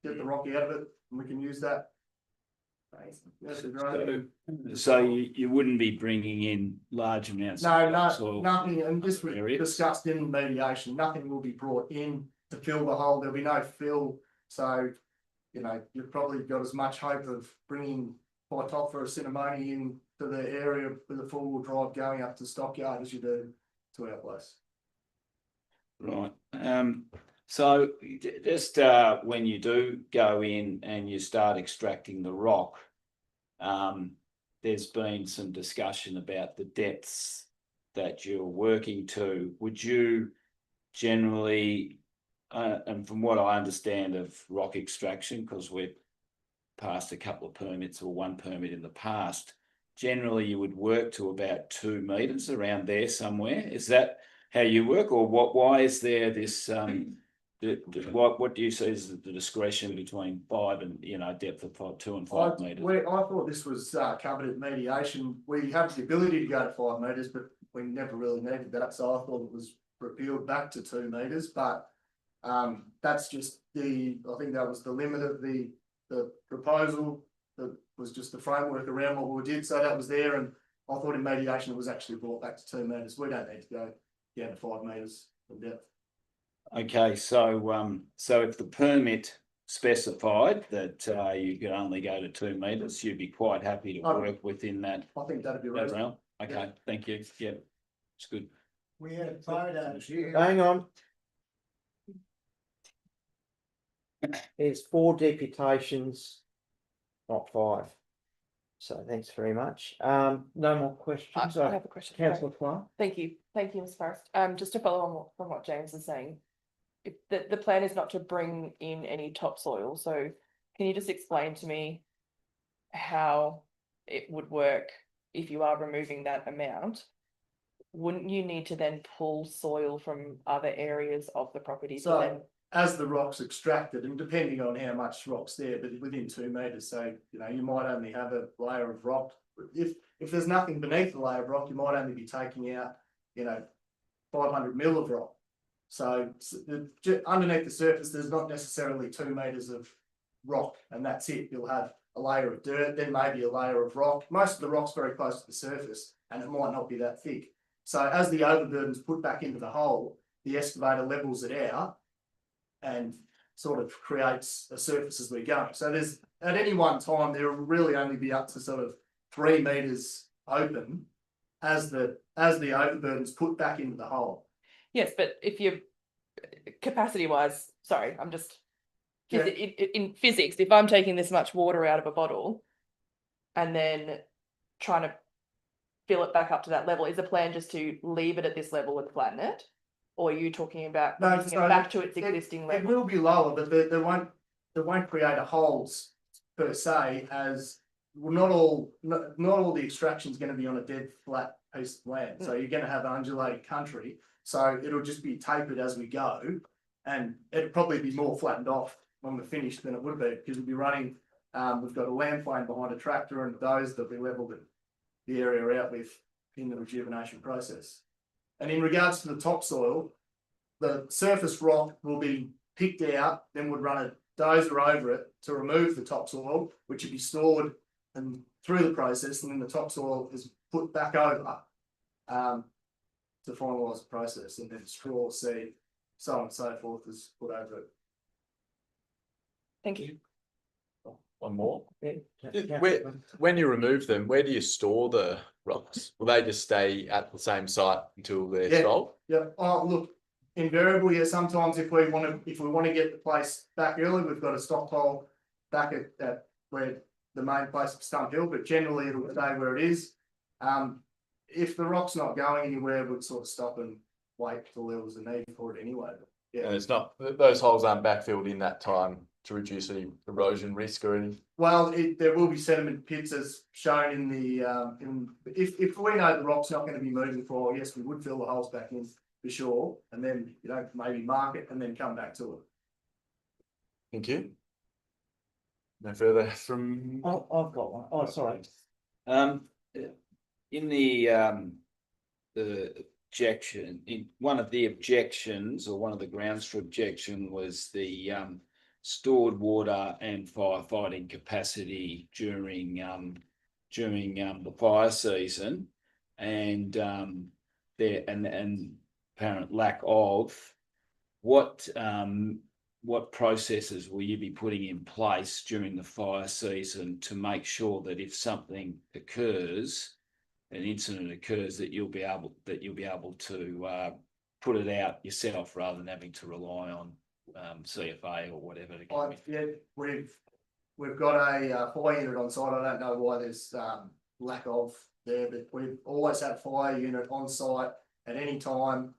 get the rock out of it, and we can use that. So you wouldn't be bringing in large amounts? No, nothing, and this was discussed in mediation. Nothing will be brought in to fill the hole. There'll be no fill. So, you know, you've probably got as much hope of bringing Phytophthora cinnamoni in to the area with a four-wheel drive going up to Stockyard as you do to our place. Right. So just when you do go in and you start extracting the rock, there's been some discussion about the depths that you're working to. Would you generally, and from what I understand of rock extraction, because we've passed a couple of permits or one permit in the past, generally you would work to about 2 meters around there somewhere. Is that how you work, or what? Why is there this? What do you see as the discretion between 5 and depth of 2 and 5 meters? I thought this was covered at mediation. We have the ability to go to 5 meters, but we never really needed that. So I thought it was repealed back to 2 meters. But that's just I think that was the limit of the proposal. That was just the framework around what we did. So that was there, and I thought in mediation it was actually brought back to 2 meters. We don't need to go down to 5 meters in depth. Okay, so if the permit specified that you could only go to 2 meters, you'd be quite happy to work within that. I think that'd be right. Okay, Yeah. thank you. Yeah, it's good. We had photos here. Hang on. There's 4 deputations, not 5. So thanks very much. No more questions. I have a question. Councillor Clark. Thank you, Ms. Forrest. Just to follow on from what James is saying, if the plan is not to bring in any topsoil, so can you just explain to me how it would work if you are removing that amount? Wouldn't you need to then pull soil from other areas of the property? So as the rock's extracted, and depending on how much rock's there, but within 2 meters, so you might only have a layer of rock. If there's nothing beneath the layer of rock, you might only be taking out 500 mil of rock. So underneath the surface, there's not necessarily 2 meters of rock, and that's it. You'll have a layer of dirt, then maybe a layer of rock. Most of the rock's very close to the surface, and it might not be that thick. So as the overburden's put back into the hole, the excavator levels it out and sort of creates a surface as we go. So there's at any one time there will really only be up to sort of 3 meters open as the overburden's put back into the hole. Yes, but if you're capacity wise, sorry, I'm just in physics, if I'm taking this much water out of a bottle and then trying to fill it back up to that level, is the plan just to leave it at this level and flatten it? Or are you talking about bringing it back to its existing level? It will be lower, but they won't create a holes per se, as not all the extraction is going to be on a dead flat piece of land. So you're going to have undulating country. So it'll just be tapered as we go, and it'll probably be more flattened off when we're finished than it would be, because we'll be running. We've got a land plane behind a tractor, and those that we levelled the area out with in the rejuvenation process. And in regards to the topsoil, the surface rock will be picked out, then would run a dozer over it to remove the topsoil, which would be stored and through the process, and then the topsoil is put back over to finalise the process, and then straw, seed, so on and so forth is put over it. Thank you. One more. When you remove them, where do you store the rocks? Will they just stay at the same site until they're sold? Yeah. Oh, look, invariably, sometimes if we want to get the place back early, we've got a stockpile back at where the main place of Stump Hill, but generally it'll stay where it is. If the rock's not going anywhere, we'd sort of stop and wait till there was a need for it anyway. Yeah. And it's not, those holes aren't backfilled in that time to reduce any erosion risk or any. Well, there will be sediment pits as shown in the, if we know the rock's not going to be moving for a while, yes, we would fill the holes back in for sure. And then, maybe mark it and then come back to it. Thank you. No further from. Oh, I've got one. Oh, sorry. In the objection, in one of the objections, or one of the grounds for objection, was the stored water and firefighting capacity during the fire season, and there and apparent lack of what processes will you be putting in place during the fire season to make sure that if something occurs, an incident occurs, that you'll be able to put it out yourself rather than having to rely on CFA or whatever to come in? Yeah, we've got a fire unit on site. I don't know why there's lack of there, but we've always had a fire unit on site at any time.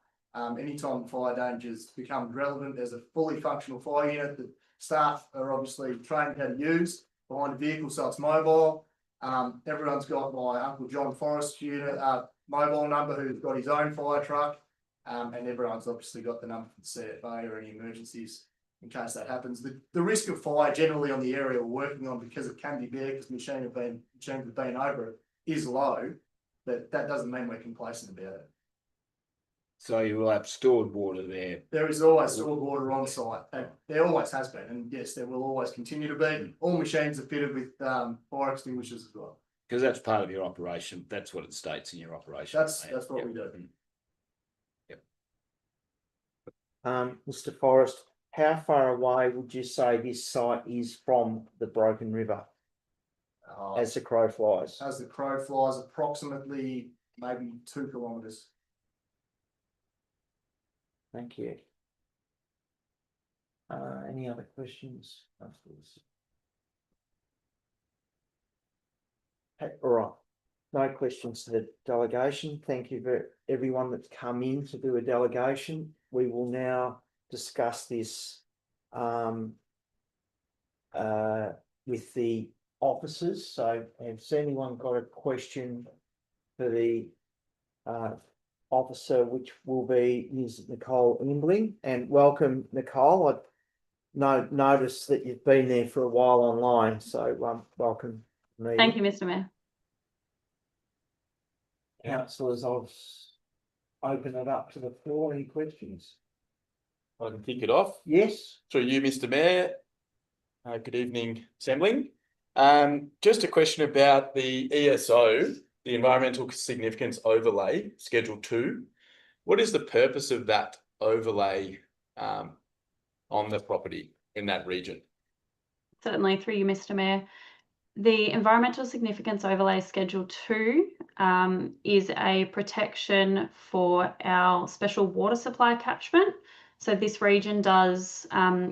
Anytime fire dangers become relevant, there's a fully functional fire unit that staff are obviously trained how to use behind the vehicle, so it's mobile. Everyone's got my Uncle John Forrest unit mobile number, who's got his own fire truck, and everyone's obviously got the number for the CFA or any emergencies in case that happens. The risk of fire generally on the area we're working on, because it can be there, because machines have been over it, is low. But that doesn't mean we're complacent about it. So you will have stored water there. There is always stored water on site. There always has been, and yes, there will always continue to be. All machines are fitted with fire extinguishers as well. Because that's part of your operation. That's what it states in your operation. That's what we do. Yep. Mr. Forrest, how far away would you say this site is from the Broken River as the crow flies? As the crow flies, approximately maybe 2 kilometres. Thank you. Any other questions? All right. No questions to the delegation. Thank you for everyone that's come in to do a delegation. We will now discuss this with the officers. So has anyone got a question for the officer, which will be Ms. Nicole Imbling? And welcome, Nicole. I noticed that you've been there for a while online, so welcome. Thank you, Mr. Mayor. Councillors, I'll open it up to the floor. Any questions? I can kick it off. Yes. Through you, Mr. Mayor. Good evening, Assembly. Just a question about the ESO, the Environmental Significance Overlay, Schedule 2. What is the purpose of that overlay on the property in that region? Certainly, through you, Mr. Mayor. The Environmental Significance Overlay Schedule 2 is a protection for our special water supply catchment. So this region does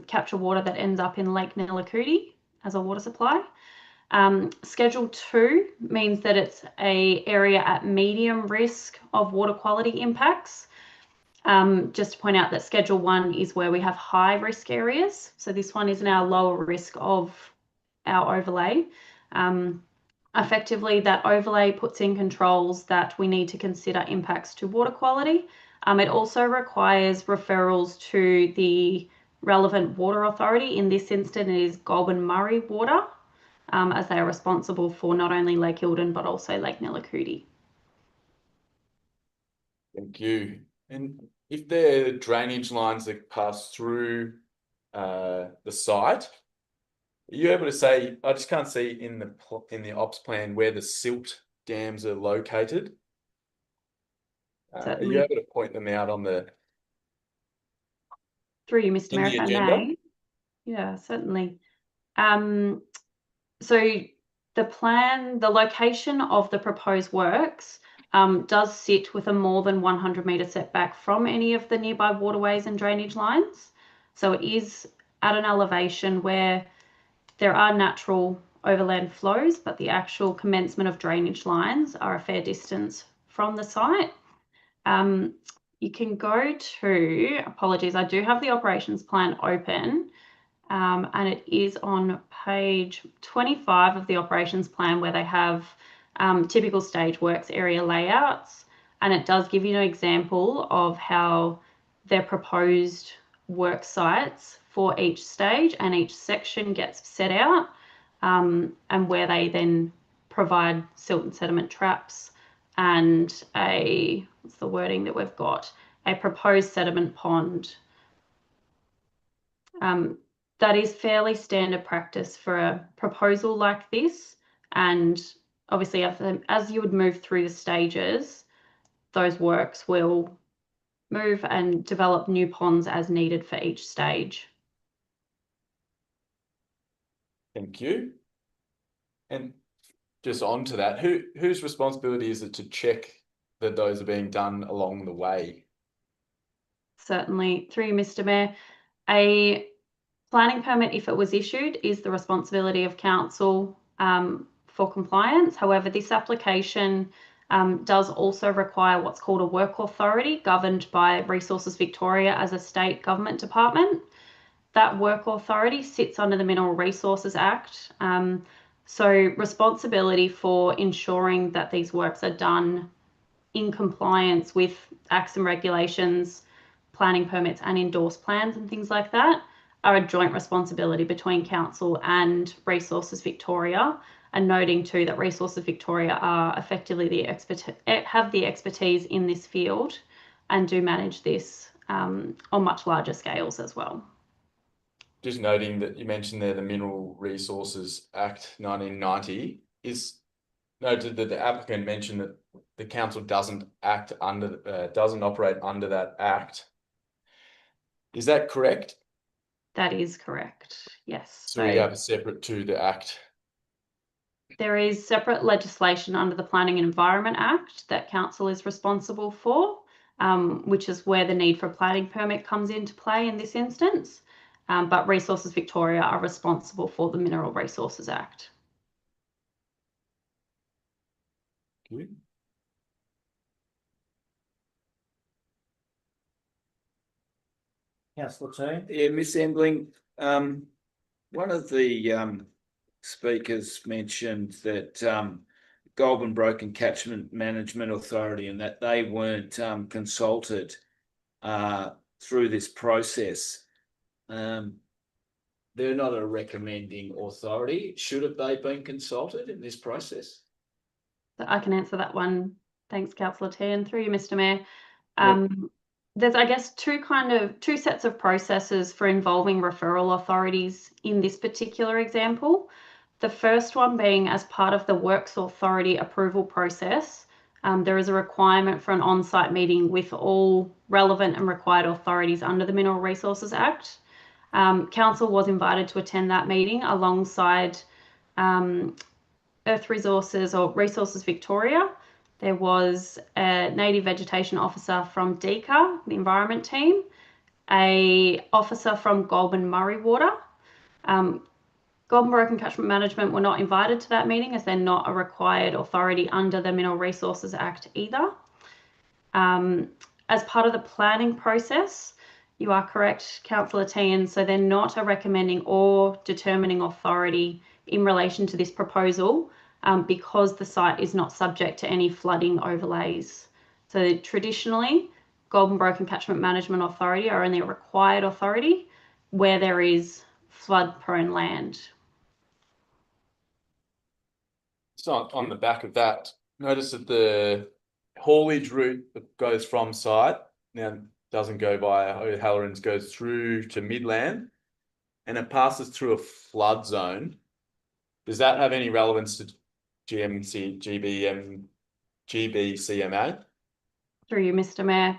capture water that ends up in Lake Nilakudi as a water supply. Schedule 2 means that it's an area at medium risk of water quality impacts. Just to point out that Schedule 1 is where we have high risk areas. So this one is now lower risk of our overlay. Effectively, that overlay puts in controls that we need to consider impacts to water quality. It also requires referrals to the relevant water authority. In this instance, it is Goulburn Murray Water, as they are responsible for not only Lake Eildon, but also Lake Nilakudi. Thank you. And if there are drainage lines that pass through the site, are you able to say, I just can't see in the ops plan where the silt dams are located? Are you able to point them out on the Through you, Mr. Mayor, if I may. Yeah, certainly. So the location of the proposed works does sit with a more than 100-metre setback from any of the nearby waterways and drainage lines. So it is at an elevation where there are natural overland flows, but the actual commencement of drainage lines are a fair distance from the site. you can go to, apologies, I do have the operations plan open, and it is on page 25 of the operations plan where they have typical stage works area layouts, and it does give you an example of how their proposed work sites for each stage and each section gets set out, and where they then provide silt and sediment traps and what's the wording that we've got, a proposed sediment pond. That is fairly standard practice for a proposal like this, and obviously as you would move through the stages, those works will move and develop new ponds as needed for each stage. Thank you. And just on to that, whose responsibility is it to check that those are being done along the way? Certainly, through you, Mr. Mayor, a planning permit, if it was issued, is the responsibility of council for compliance. However, this application does also require what's called a work authority governed by Resources Victoria as a state government department. That work authority sits under the Mineral Resources Act. So responsibility for ensuring that these works are done in compliance with acts and regulations, planning permits and endorsed plans and things like that are a joint responsibility between council and Resources Victoria, and noting too that Resources Victoria are effectively have the expertise in this field and do manage this on much larger scales as well. Just noting that you mentioned there the Mineral Resources Act 1990 is noted that the applicant mentioned that the council doesn't operate under that act. Is that correct? That is correct, yes. So we have a separate to the act. There is separate legislation under the Planning and Environment Act that council is responsible for, which is where the need for a planning permit comes into play in this instance. But Resources Victoria are responsible for the Mineral Resources Act. Good. Councillor Team. Yeah, Miss Embling, one of the speakers mentioned that Goulburn Broken Catchment Management Authority and that they weren't consulted through this process. They're not a recommending authority. Should have they been consulted in this process? So I can answer that one. Thanks, Councillor T, and through you, Mr. Mayor. There's, I guess, two sets of processes for involving referral authorities in this particular example. The first one being as part of the Works Authority approval process, there is a requirement for an on-site meeting with all relevant and required authorities under the Mineral Resources Act. Council was invited to attend that meeting alongside Earth Resources or Resources Victoria. There was a native vegetation officer from DECA, the environment team, a officer from Goulburn Murray Water. Goulburn Broken Catchment Management were not invited to that meeting as they're not a required authority under the Mineral Resources Act either. As part of the planning process, you are correct, Councillor Tian, so they're not a recommending or determining authority in relation to this proposal because the site is not subject to any flooding overlays. So traditionally, Goulburn Broken Catchment Management Authority are only a required authority where there is flood-prone land. So on the back of that, notice that the haulage route that goes from site now doesn't go via O'Halloran's, goes through to Midland and it passes through a flood zone. Does that have any relevance to GBCMA? Through you, Mr. Mayor.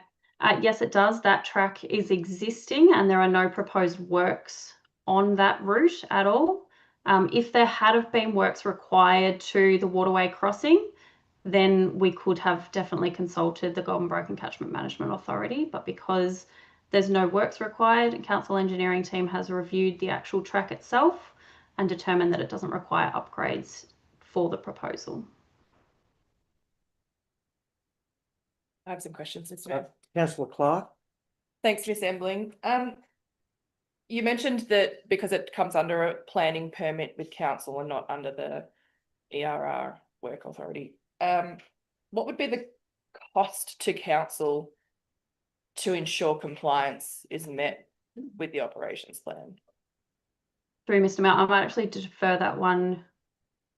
Yes, it does. That track is existing and there are no proposed works on that route at all. If there had have been works required to the waterway crossing, then we could have definitely consulted the Goulburn Broken Catchment Management Authority, but because there's no works required, council engineering team has reviewed the actual track itself and determined that it doesn't require upgrades for the proposal. I have some questions, Mr. Mayor. Councillor Clark. Thanks, Ms Embling. You mentioned that because it comes under a planning permit with council and not under the ERR work authority, what would be the cost to council to ensure compliance is met with the operations plan? Through Mr. Mayor, I might actually defer that one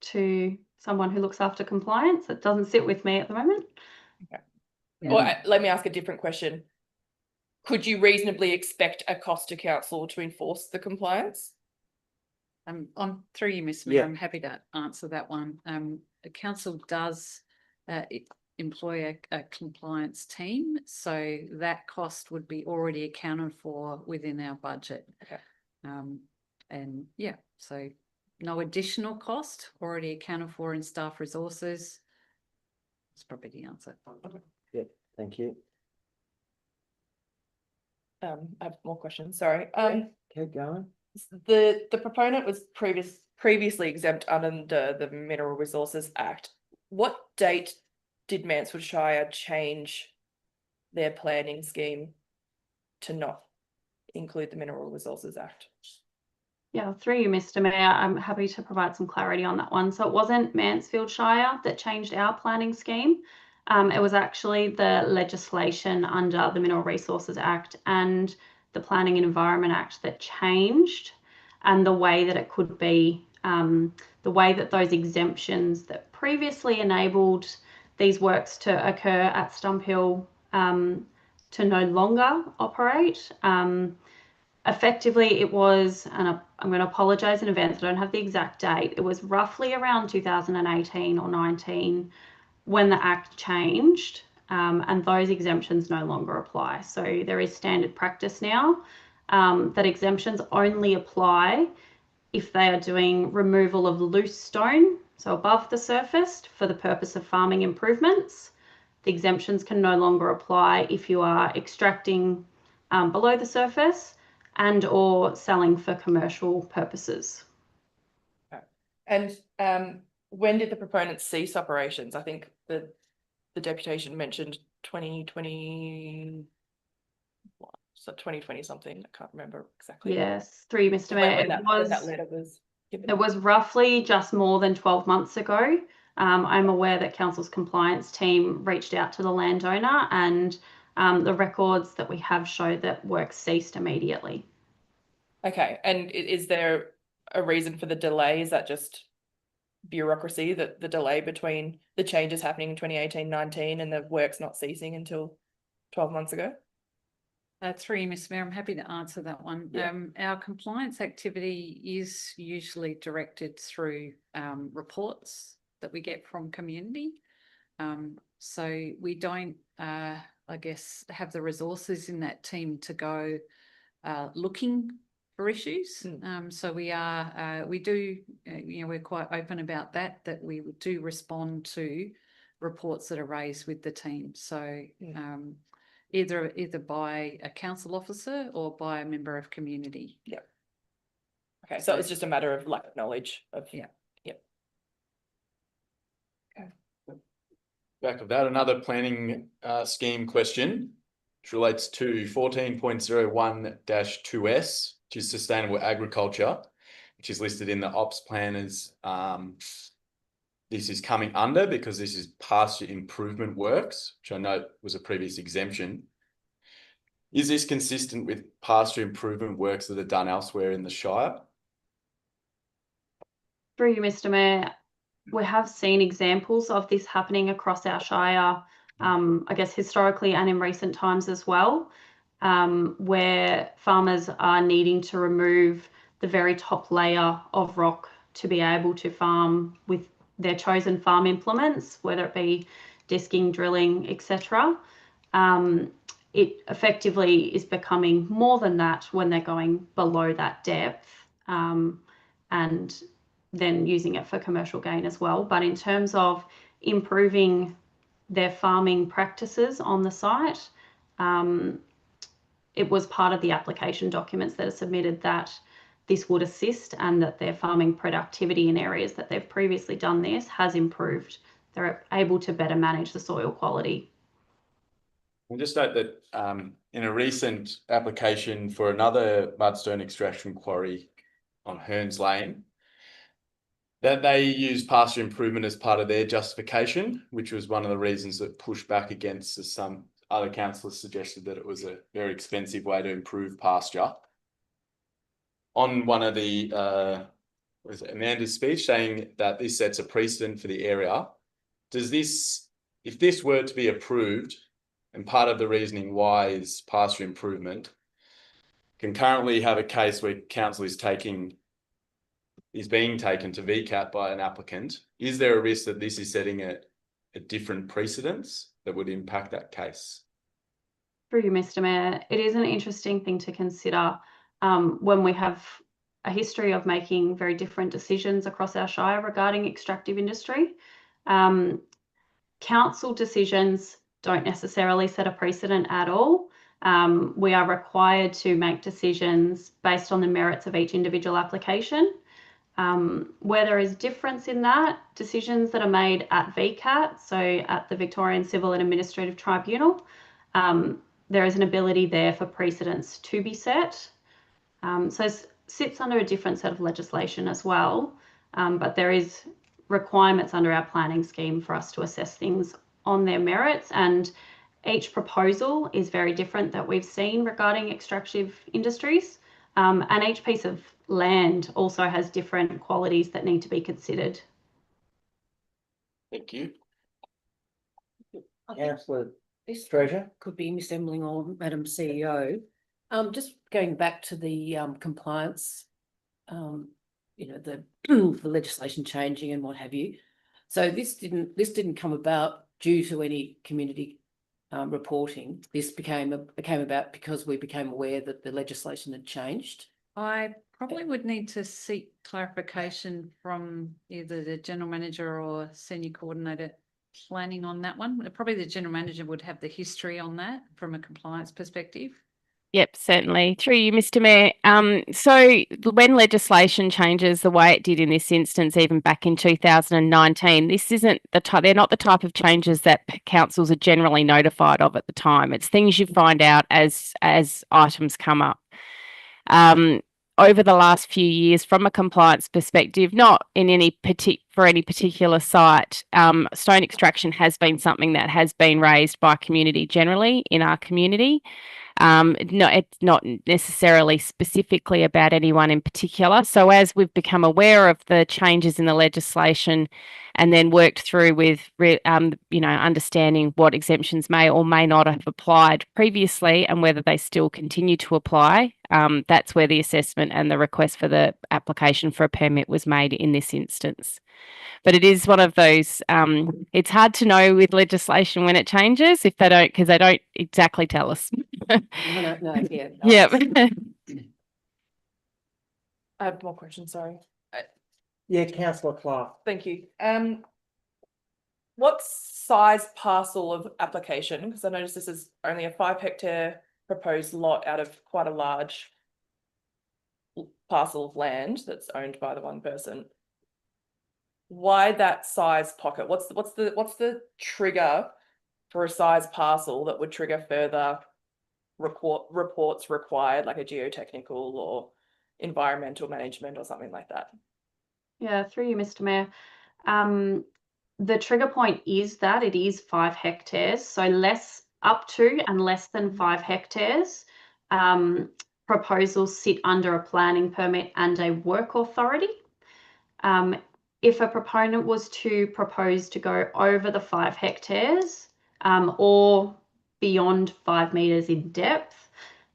to someone who looks after compliance. It doesn't sit with me at the moment. Okay. Or let me ask a different question. Could you reasonably expect a cost to council to enforce the compliance? On through you, Ms. Mayor, Yeah. I'm happy to answer that one. The council does employ a compliance team, so that cost would be already accounted for within our budget. Okay. And yeah, so no additional cost, already accounted for in staff resources. That's probably the answer. Yeah, thank you. I have more questions, sorry. Keep going. The proponent was previously exempt under the Mineral Resources Act. What date did Mansfield Shire change their planning scheme to not include the Mineral Resources Act? Yeah, through you, Mr. Mayor, I'm happy to provide some clarity on that one. So it wasn't Mansfield Shire that changed our planning scheme. It was actually the legislation under the Mineral Resources Act and the Planning and Environment Act that changed, and the way that it could be, the way that those exemptions that previously enabled these works to occur at Stump Hill to no longer operate. Effectively, it was, and I'm going to apologise in advance, I don't have the exact date, it was roughly around 2018 or 19 when the Act changed, and those exemptions no longer apply. So there is standard practice now that exemptions only apply if they are doing removal of loose stone, so above the surface, for the purpose of farming improvements. The exemptions can no longer apply if you are extracting below the surface and or selling for commercial purposes. And when did the proponents cease operations? I think the deputation mentioned 2020, so 2020 something. I can't remember exactly. Yes, through you, Mr. Mayor. When that letter was given. It was roughly just more than 12 months ago. I'm aware that council's compliance team reached out to the landowner, and the records that we have show that work ceased immediately. Okay, and is there a reason for the delay? Is that just bureaucracy, that the delay between the changes happening in 2018-19 and the work's not ceasing until 12 months ago? Through you, Ms. Mayor, I'm happy to answer that one. Yeah. Our compliance activity is usually directed through reports that we get from community. So we don't, I guess, have the resources in that team to go looking for issues. So we do, we're quite open about that we do respond to reports that are raised with the team. So either by a council officer or by a member of community. Yeah. Okay, so it's just a matter of lack of knowledge of. Yeah. Yep. Okay. Back of that, another planning scheme question, which relates to 14.01-2S, which is sustainable agriculture, which is listed in the ops plan as this is coming under because this is pasture improvement works, which I note was a previous exemption. Is this consistent with pasture improvement works that are done elsewhere in the Shire? Through you, Mr. Mayor, we have seen examples of this happening across our Shire, I guess historically and in recent times as well, where farmers are needing to remove the very top layer of rock to be able to farm with their chosen farm implements, whether it be disking, drilling, etc. It effectively is becoming more than that when they're going below that depth, and then using it for commercial gain as well. But in terms of improving their farming practices on the site, it was part of the application documents that are submitted that this would assist, and that their farming productivity in areas that they've previously done this has improved. They're able to better manage the soil quality. We'll just note that in a recent application for another mudstone extraction quarry on Hearns Lane, that they used pasture improvement as part of their justification, which was one of the reasons that pushed back against, as some other councillors suggested, that it was a very expensive way to improve pasture. On one of the was it Amanda's speech, saying that this sets a precedent for the area. Does this, if this were to be approved, and part of the reasoning why is pasture improvement, can currently have a case where council is being taken to VCAT by an applicant, is there a risk that this is setting a different precedence that would impact that case? Through you, Mr. Mayor, it is an interesting thing to consider when we have a history of making very different decisions across our shire regarding extractive industry. Council decisions don't necessarily set a precedent at all. We are required to make decisions based on the merits of each individual application. Where there is difference in that, decisions that are made at VCAT, so at the Victorian Civil and Administrative Tribunal, there is an ability there for precedents to be set. So it sits under a different set of legislation as well, but there is requirements under our planning scheme for us to assess things on their merits, and each proposal is very different that we've seen regarding extractive industries, and each piece of land also has different qualities that need to be considered. Thank you. Councillor This Treasure. could be Miss Emling or Madam CEO. Just going back to the compliance, the the legislation changing and what have you. So this didn't come about due to any community reporting. This became about because we became aware that the legislation had changed. I probably would need to seek clarification from either the general manager or senior coordinator planning on that one. Probably the general manager would have the history on that from a compliance perspective. Yep, certainly. Through you, Mr. Mayor. So when legislation changes the way it did in this instance, even back in 2019, this isn't the type, they're not the type of changes that councils are generally notified of at the time. It's things you find out as items come up. Over the last few years, from a compliance perspective, not in any particular site, stone extraction has been something that has been raised by community generally in our community. No, it's not necessarily specifically about anyone in particular. So as we've become aware of the changes in the legislation and then worked through with, understanding what exemptions may or may not have applied previously and whether they still continue to apply, that's where the assessment and the request for the application for a permit was made in this instance. But it is one of those, it's hard to know with legislation when it changes because they don't exactly tell us. No, yeah. Yeah. I have more questions, sorry. Yeah, Councillor Clark. Thank you. What size parcel of application? Because I noticed this is only a 5 hectare proposed lot out of quite a large parcel of land that's owned by the one person. Why that size pocket? What's the trigger for a size parcel that would trigger further reports required, like a geotechnical or environmental management or something like that? Yeah, through you, Mr. Mayor. The trigger point is that it is 5 hectares, so less up to and less than 5 hectares. Proposals sit under a planning permit and a work authority. If a proponent was to propose to go over the 5 hectares or beyond 5 metres in depth,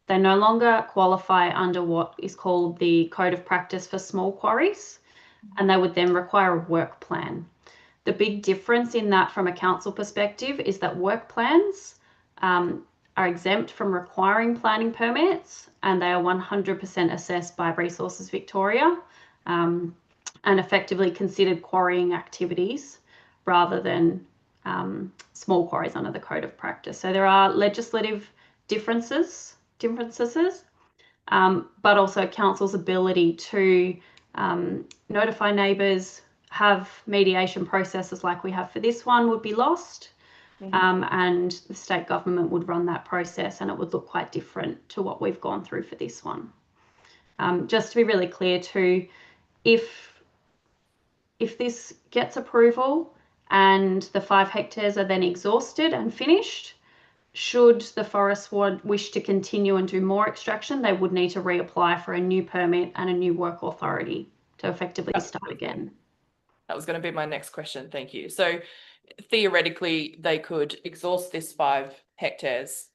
they no longer qualify under what is called the Code of Practice for Small Quarries, and they would then require a work plan. The big difference in that from a council perspective is that work plans are exempt from requiring planning permits, and they are 100% assessed by Resources Victoria and effectively considered quarrying activities rather than small quarries under the Code of Practice. So there are legislative differences, but also council's ability to notify neighbours, have mediation processes like we have for this one would be lost. and the state government would run that process, and it would look quite different to what we've gone through for this one. Just to be really clear too, if this gets approval and the 5 hectares are then exhausted and finished, should the Forest Ward wish to continue and do more extraction, they would need to reapply for a new permit and a new work authority to effectively start again. That was going to be my next question. Thank you. So theoretically, they could exhaust this 5 hectares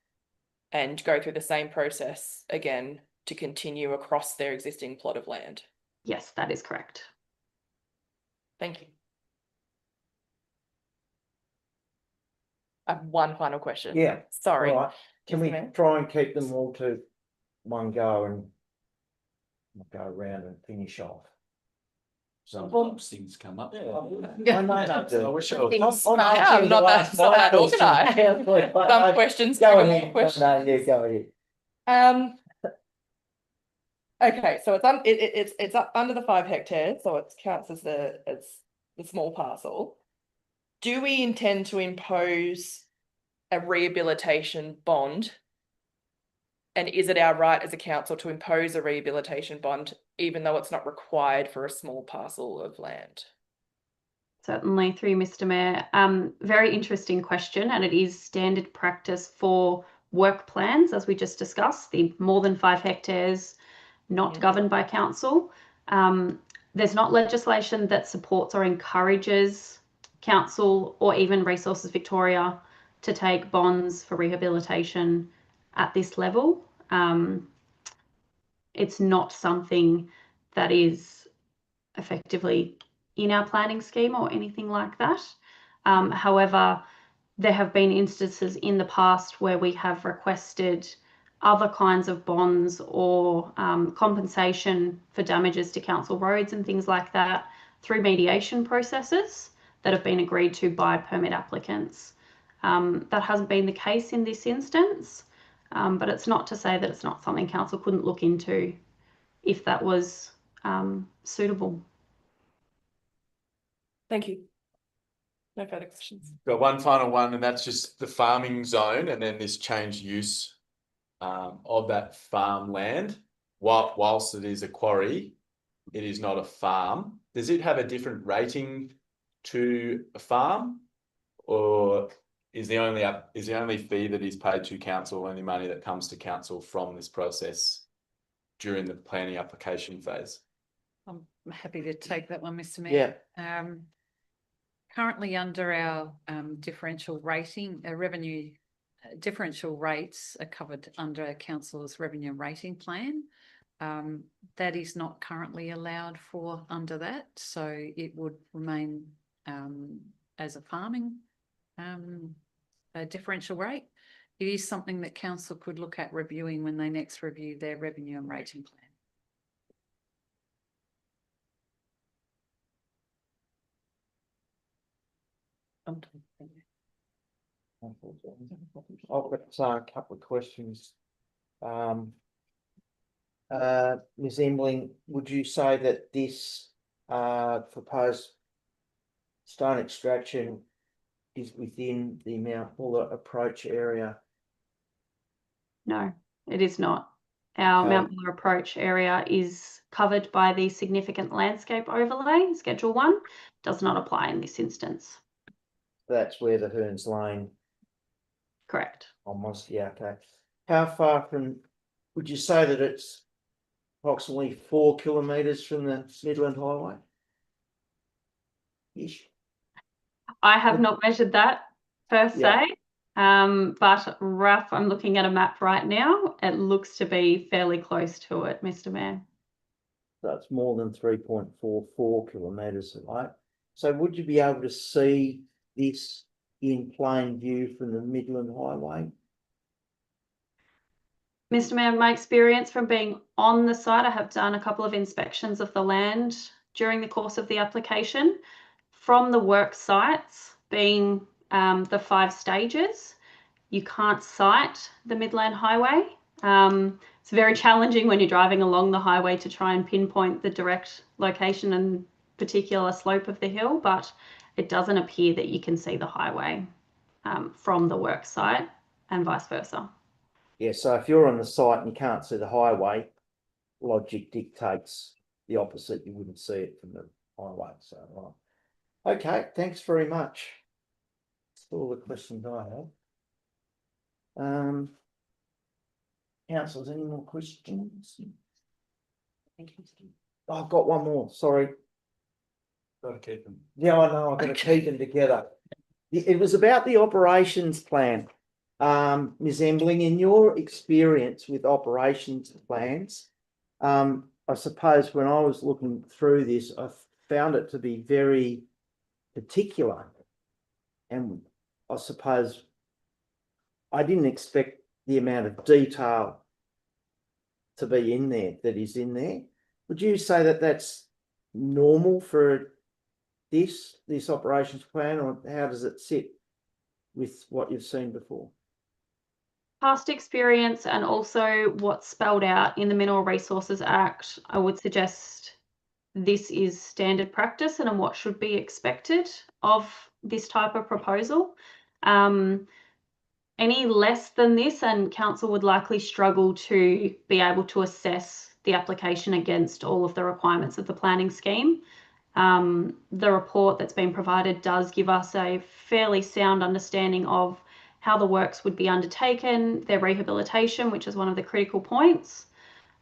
and go through the same process again to continue across their existing plot of land. Yes, that is correct. Thank you. I have one final question. Yeah. Sorry. All right. Can we try and keep them all to one go and go around and finish off? Sometimes things come up. I wish I was. I'm not that organised. Some questions Go trigger more ahead. questions. No, yeah, go ahead. Okay, so it's up under the 5 hectares, so it counts as the small parcel. Do we intend to impose a rehabilitation bond? And is it our right as a council to impose a rehabilitation bond, even though it's not required for a small parcel of land? Certainly, through you, Mr. Mayor. Very interesting question, and it is standard practice for work plans, as we just discussed, the more than 5 hectares not governed by council. There's not legislation that supports or encourages council or even Resources Victoria to take bonds for rehabilitation at this level. It's not something that is effectively in our planning scheme or anything like that. However, there have been instances in the past where we have requested other kinds of bonds or compensation for damages to council roads and things like that through mediation processes that have been agreed to by permit applicants. That hasn't been the case in this instance, but it's not to say that it's not something council couldn't look into if that was suitable. Thank you. No further questions. Got one final one, and that's just the farming zone, and then this changed use of that farmland. Whilst it is a quarry, it is not a farm. Does it have a different rating to a farm, or is the only fee that is paid to council only money that comes to council from this process during the planning application phase? I'm happy to take that one, Mr. Mayor. Yeah. Currently under our differential rating, revenue differential rates are covered under council's revenue rating plan. That is not currently allowed for under that, so it would remain as a farming differential rate. It is something that council could look at reviewing when they next review their revenue and rating plan. I've got a couple of questions. Ms. Embling, would you say that this proposed stone extraction is within the Mount Buller approach area? No, it is not. Our Okay. Mount Buller approach area is covered by the significant landscape overlay, Schedule 1, does not apply in this instance. That's where the Hearns Lane. Correct. Almost, yeah, okay. How far from, would you say that it's approximately 4 kilometres from the Midland Highway? Ish. I have not measured that per se, Yeah. but rough, I'm looking at a map right now. It looks to be fairly close to it, Mr. Mayor. So it's more than 3.44 kilometres away. So would you be able to see this in plain view from the Midland Highway? Mr. Mayor, my experience from being on the site, I have done a couple of inspections of the land during the course of the application. From the work sites, being the 5 stages, you can't sight the Midland Highway. It's very challenging when you're driving along the highway to try and pinpoint the direct location and particular slope of the hill, but it doesn't appear that you can see the highway from the work site and vice versa. Yeah, so if you're on the site and you can't see the highway, logic dictates the opposite. You wouldn't see it from the highway. So, right. Okay, thanks very much. That's all the questions I have. Councillors, any more questions? Oh, I've got one more. Sorry. Gotta keep them. Yeah, I know. I've got to keep them together. It was about the operations plan. Ms. Embling, in your experience with operations plans, I suppose when I was looking through this, I found it to be very particular. And I suppose I didn't expect the amount of detail to be in there that is in there. Would you say that that's normal for this operations plan, or how does it sit with what you've seen before? Past experience and also what's spelled out in the Mineral Resources Act, I would suggest this is standard practice and what should be expected of this type of proposal. Any less than this, and council would likely struggle to be able to assess the application against all of the requirements of the planning scheme. The report that's been provided does give us a fairly sound understanding of how the works would be undertaken, their rehabilitation, which is one of the critical points,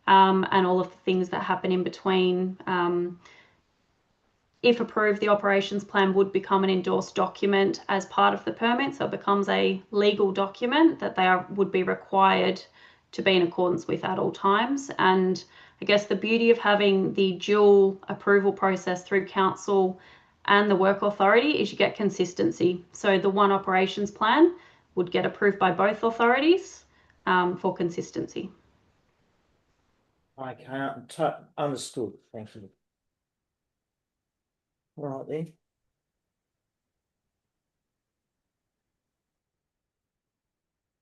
and all of the things that happen in between. If approved, the operations plan would become an endorsed document as part of the permit, so it becomes a legal document that would be required to be in accordance with at all times. And I guess the beauty of having the dual approval process through council and the work authority is you get consistency. So the one operations plan would get approved by both authorities for consistency. Okay, understood. Thank you. All right then.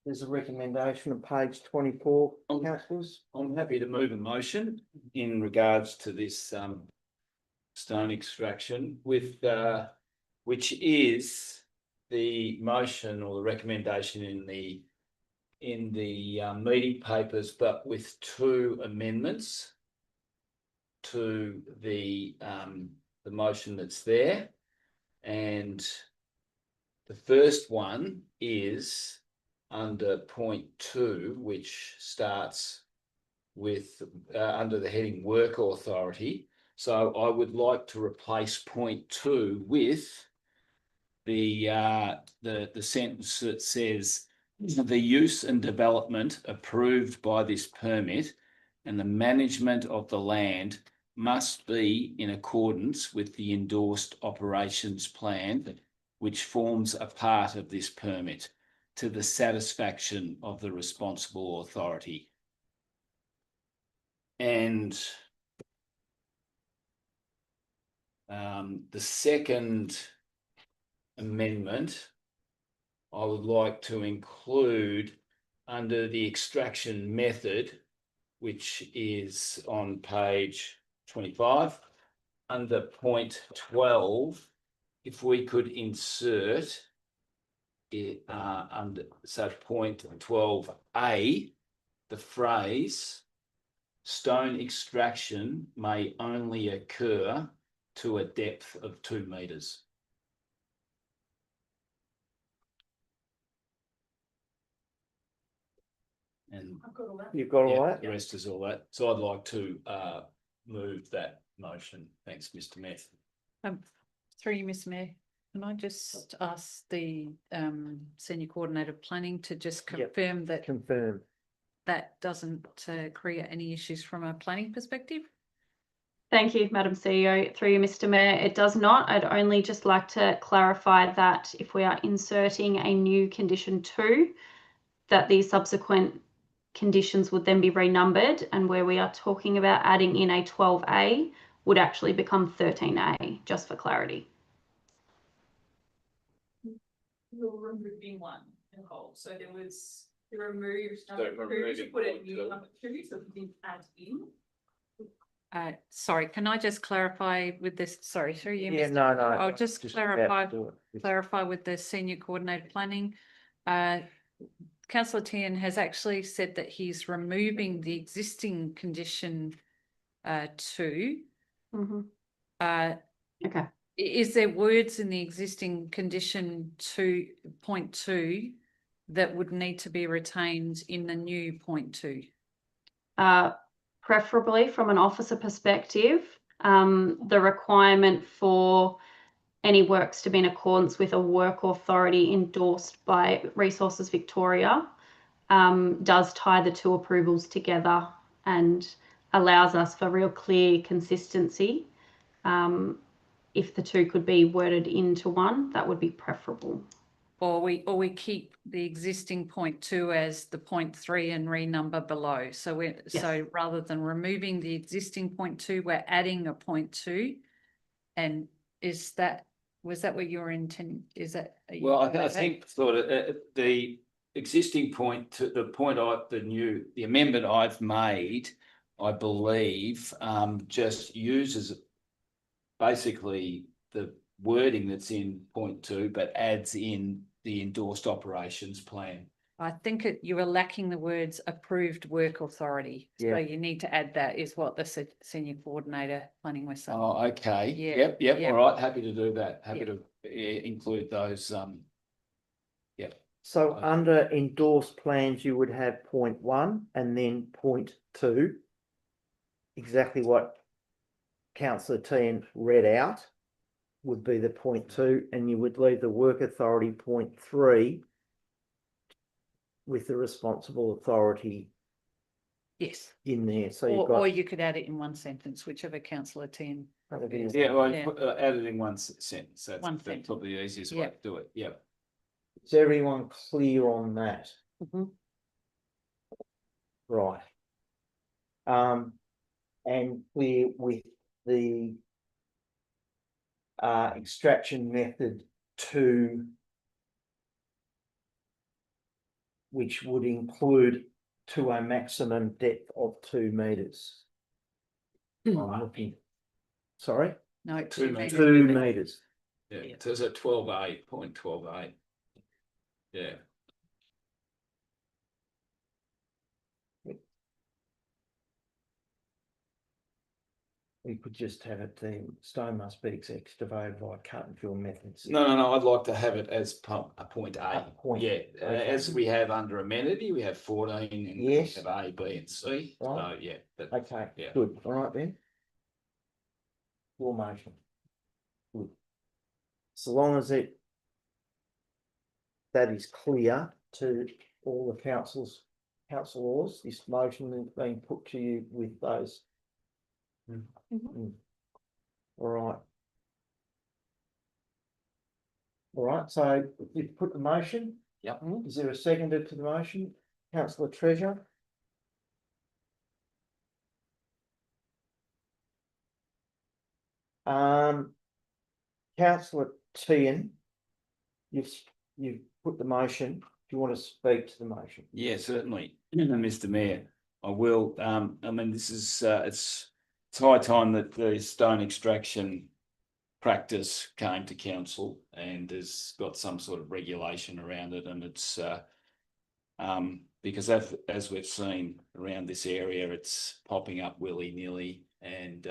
There's a recommendation on page 24, councillors. I'm happy to move a motion in regards to this stone extraction with which is the motion or the recommendation in the meeting papers, but with two amendments to the motion that's there. And the first one is under point 2, which starts with under the heading Work Authority. So I would like to replace point 2 with the sentence that says the use and development approved by this permit and the management of the land must be in accordance with the endorsed operations plan, which forms a part of this permit, to the satisfaction of the responsible authority. And the second amendment, I would like to include under the extraction method, which is on page 25, under point 12, if we could insert it under point 12A, the phrase stone extraction may only occur to a depth of 2 metres. And You've got all that? the rest is all that. So I'd like to move that motion. Thanks, Mr. Mayor. Through you, Mr. Mayor, can I just ask the Senior Coordinator of Planning to just confirm that that doesn't create any issues from a planning perspective? Thank you, Madam CEO. Through you, Mr. Mayor, it does not. I'd only just like to clarify that if we are inserting a new condition 2, that the subsequent conditions would then be renumbered, and where we are talking about adding in a 12A would actually become 13A, just for clarity. We're removing one in whole. So there was removed number 2 to put a new number 2, so we didn't add in. Sorry, can I just clarify with this? Sorry, through you, Yeah, Mr. no, no. I'll just clarify about to do it. clarify with the senior coordinator planning. Councillor Tian has actually said that he's removing the existing condition 2. Mhm. Okay. Is there words in the existing condition 2.2 that would need to be retained in the new point 2? Preferably from an officer perspective, the requirement for any works to be in accordance with a work authority endorsed by Resources Victoria does tie the two approvals together and allows us for real clear consistency. If the two could be worded into one, that would be preferable. Or we keep the existing point 2 as the point 3 and renumber below. So so rather than removing the existing point 2, we're adding a point 2. And was that what your intent is? That Well, I think sort of the existing point to the amendment I've made, I believe, just uses basically the wording that's in point 2, but adds in the endorsed operations plan. I think you were lacking the words approved work authority. Yeah. So you need to add that is what the senior coordinator planning was saying. Oh, okay. Yeah. Yep. All right. Happy to do that. Happy Yep. to include those. So under endorsed plans, you would have point 1 and then point 2. Exactly what Councillor Tian read out would be the point 2, and you would leave the work authority point 3 with the responsible authority Yes. in there. So you've Or got, you could add it in one sentence, whichever councillor Tian prefers. Yeah, well, Yeah. add it in one sentence. That's sentence. probably the easiest way Yep. to do it. Yep. is everyone clear on that? Mhm. Right. And clear with the extraction method 2, which would include to a maximum depth of 2 metres. I'm looking. Sorry, No, 2 2 metres. 2 metres. Yeah. So it's at 12A, point 12A. Yeah. We could just have it, the stone must be excavated by cut and fill methods. No. I'd like to have it as a point A. A point. Yeah. Okay. As we have under amenity, we have 14 and Yes. we have A, B, and C. Right. So yeah. Okay, Yeah. good. All right then. Your motion. Good. So long as that is clear to all the councillors, this motion is being put to you with those. All right. All right, so you've put the motion. Yep. Is there a seconder to the motion? Councillor Treasure? Councillor Tian, you've put the motion. Do you want to speak to the motion? Yeah, certainly, Mr. Mayor. I will. I mean, this is it's high time that the stone extraction practice came to council and has got some sort of regulation around it, and it's because as we've seen around this area, it's popping up willy-nilly and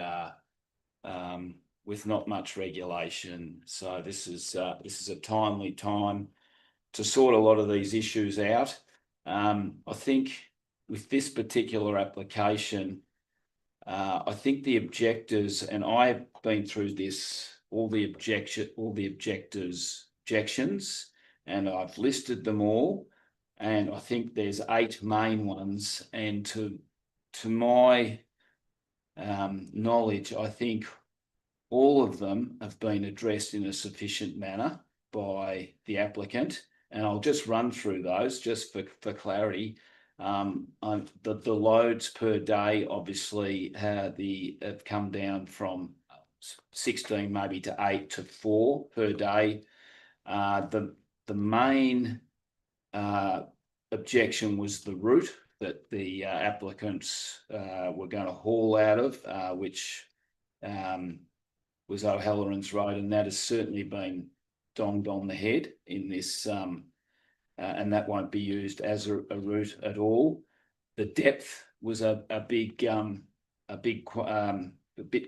with not much regulation. So this is a timely time to sort a lot of these issues out. I think with this particular application, I think the objectors, and I've been through this, all the objectors' objections, and I've listed them all, and I think there's 8 main ones, and to my knowledge, I think all of them have been addressed in a sufficient manner by the applicant, and I'll just run through those just for clarity. The loads per day obviously have come down from 16 maybe to 8 to 4 per day. The main objection was the route that the applicants were going to haul out of, which was O'Halloran's Road, and that has certainly been donged on the head in this, and that won't be used as a route at all. The depth was a bit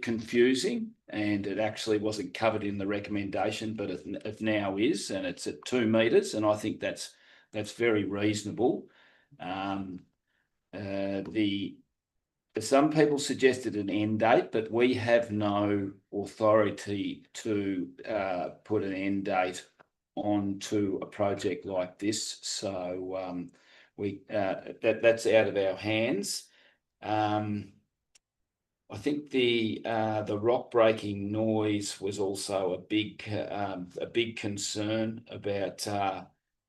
confusing, and it actually wasn't covered in the recommendation, but it now is, and it's at 2 metres, and I think that's very reasonable. Some people suggested an end date, but we have no authority to put an end date onto a project like this. So that's out of our hands. I think the rock breaking noise was also a big concern about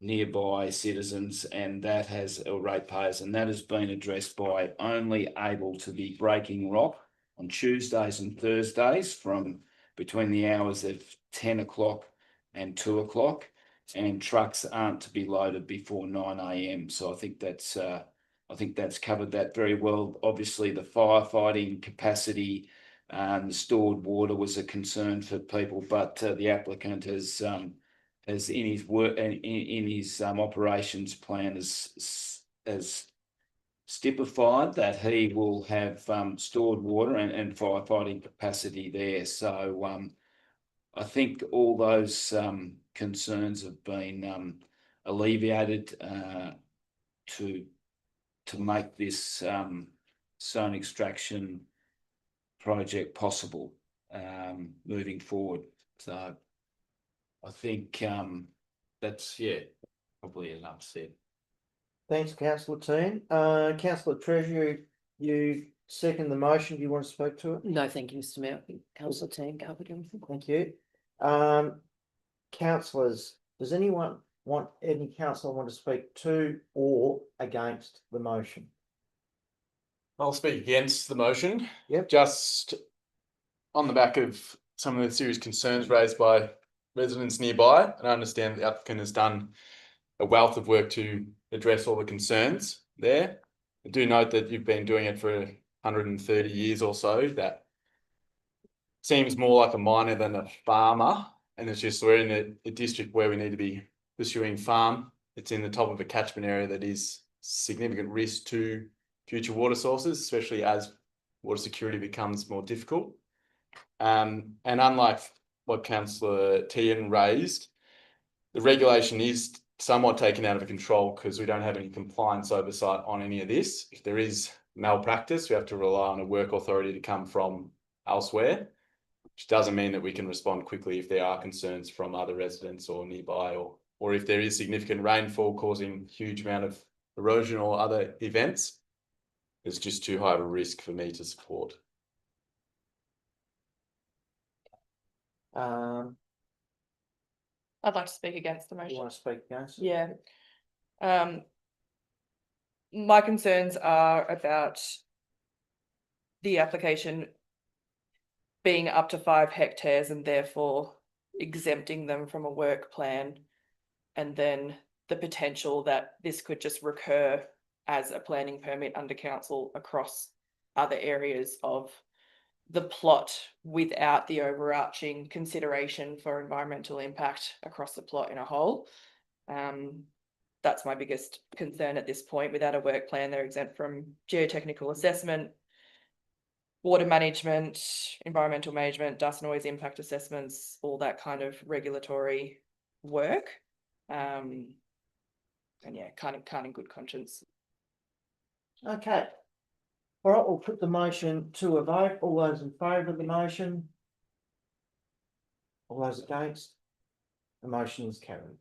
nearby citizens, and that has ratepayers, and that has been addressed by only able to be breaking rock on Tuesdays and Thursdays from between the hours of 10 o'clock and 2 o'clock, and trucks aren't to be loaded before 9 a.m. So I think that's covered that very well. Obviously, the firefighting capacity and the stored water was a concern for people, but the applicant has in his work in his operations plan has stipified that he will have stored water and firefighting capacity there. So I think all those concerns have been alleviated to make this stone extraction project possible moving forward. So I think that's probably enough said. Thanks, councillor Team. Councillor Treasurer, you second the motion. Do you want to speak to it? No, thank you, Mr Mayor. I think councillor Team covered everything. Thank you. Councillors, does any councillor want to speak to or against the motion? I'll speak against the motion. Yep. Just on the back of some of the serious concerns raised by residents nearby, and I understand the applicant has done a wealth of work to address all the concerns there. I do note that you've been doing it for 130 years or so. That seems more like a miner than a farmer, and it's just we're in a district where we need to be pursuing farm. It's in the top of a catchment area that is significant risk to future water sources, especially as water security becomes more difficult. And unlike what Councillor Tian raised, the regulation is somewhat taken out of control because we don't have any compliance oversight on any of this. If there is malpractice, we have to rely on a work authority to come from elsewhere, which doesn't mean that we can respond quickly if there are concerns from other residents or nearby, or if there is significant rainfall causing huge amount of erosion or other events. It's just too high of a risk for me to support. I'd like to speak against the You motion. want to speak against? Yeah. My concerns are about the application being up to 5 hectares and therefore exempting them from a work plan, and then the potential that this could just recur as a planning permit under council across other areas of the plot without the overarching consideration for environmental impact across the plot in a whole. That's my biggest concern at this point. Without a work plan, they're exempt from geotechnical assessment, water management, environmental management, dust noise impact assessments, all that kind of regulatory work. And yeah, can't in good conscience. Okay. All right, we'll put the motion to a vote. All those in favour of the motion? All those against? The motion is carried.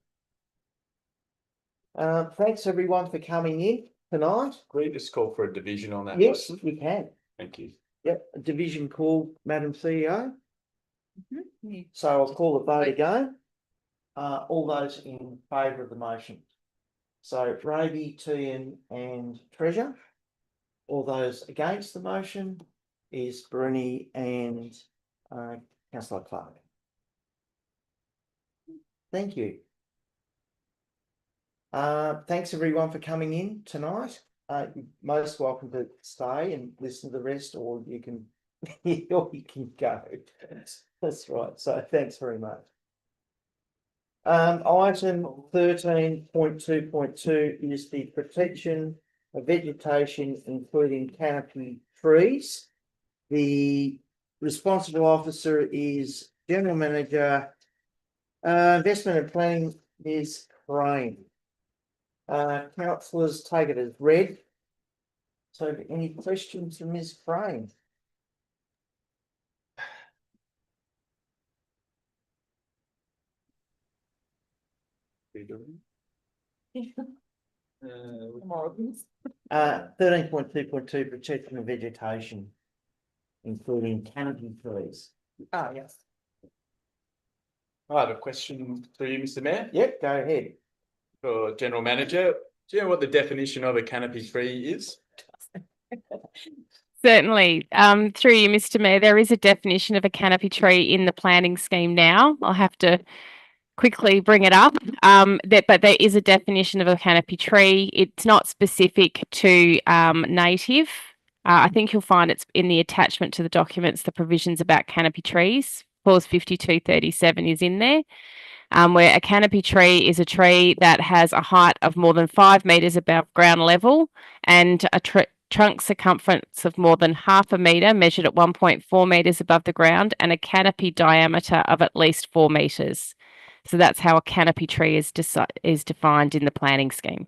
Thanks everyone for coming in tonight. Can we just call for a division on that? Yes, motion? we can. Thank you. Yep, a division call, Madam CEO. Yeah. So I'll call the vote again. All those in favour of the motion. So Raby, Tian and Treasure. All those against the motion is Bruni and Councillor Clark. Thank you. Thanks everyone for coming in tonight. You're most welcome to stay and listen to the rest, or you can, or you can go. That's right. So thanks very much. Item 13.2.2 is the protection of vegetation, including canopy trees. The responsible officer is General Manager, Investment and Planning, Ms. Crane. Councillors take it as read. So any questions from Ms. Crane? Uh, 13.2.2 protection of vegetation, including canopy trees. Ah, yes. I have a question for you, Mr. Mayor, Yep, go ahead. for General Manager. Do you know what the definition of a canopy tree is? Certainly. Through you, Mr. Mayor, there is a definition of a canopy tree in the planning scheme now. I'll have to quickly bring it up. But there is a definition of a canopy tree. It's not specific to native. I think you'll find it's in the attachment to the documents, the provisions about canopy trees. Clause 5237 is in there. Where a canopy tree is a tree that has a height of more than 5 metres above ground level and a trunk circumference of more than half a metre measured at 1.4 metres above the ground and a canopy diameter of at least 4 metres. So that's how a canopy tree is defined in the planning scheme.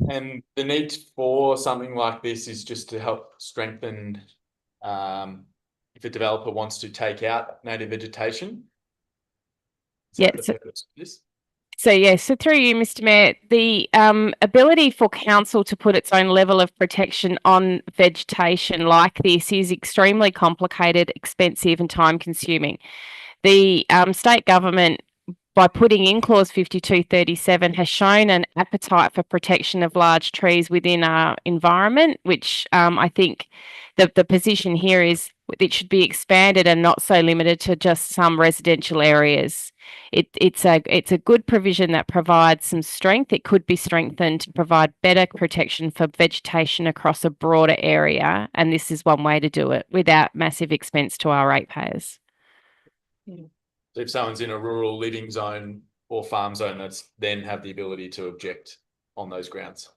And the need for something like this is just to help strengthen, if a developer wants to take out native vegetation. Is that the purpose of this? So through you, Mr. Mayor, the ability for council to put its own level of protection on vegetation like this is extremely complicated, expensive and time consuming. The state government, by putting in clause 5237, has shown an appetite for protection of large trees within our environment, which I think the position here is it should be expanded and not so limited to just some residential areas. It's a good provision that provides some strength. It could be strengthened to provide better protection for vegetation across a broader area, and this is one way to do it without massive expense to our ratepayers. So if someone's in a rural living zone or farm zone, that's then have the ability to object on those grounds.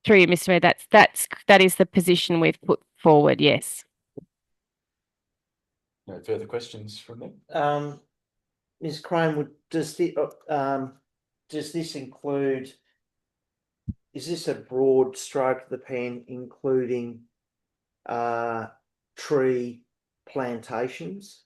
Through you, Mr. Mayor, that is the position we've put forward. Yes. No further questions from them? Ms. Crane, does this include? Is this a broad stroke of the pen, including tree plantations?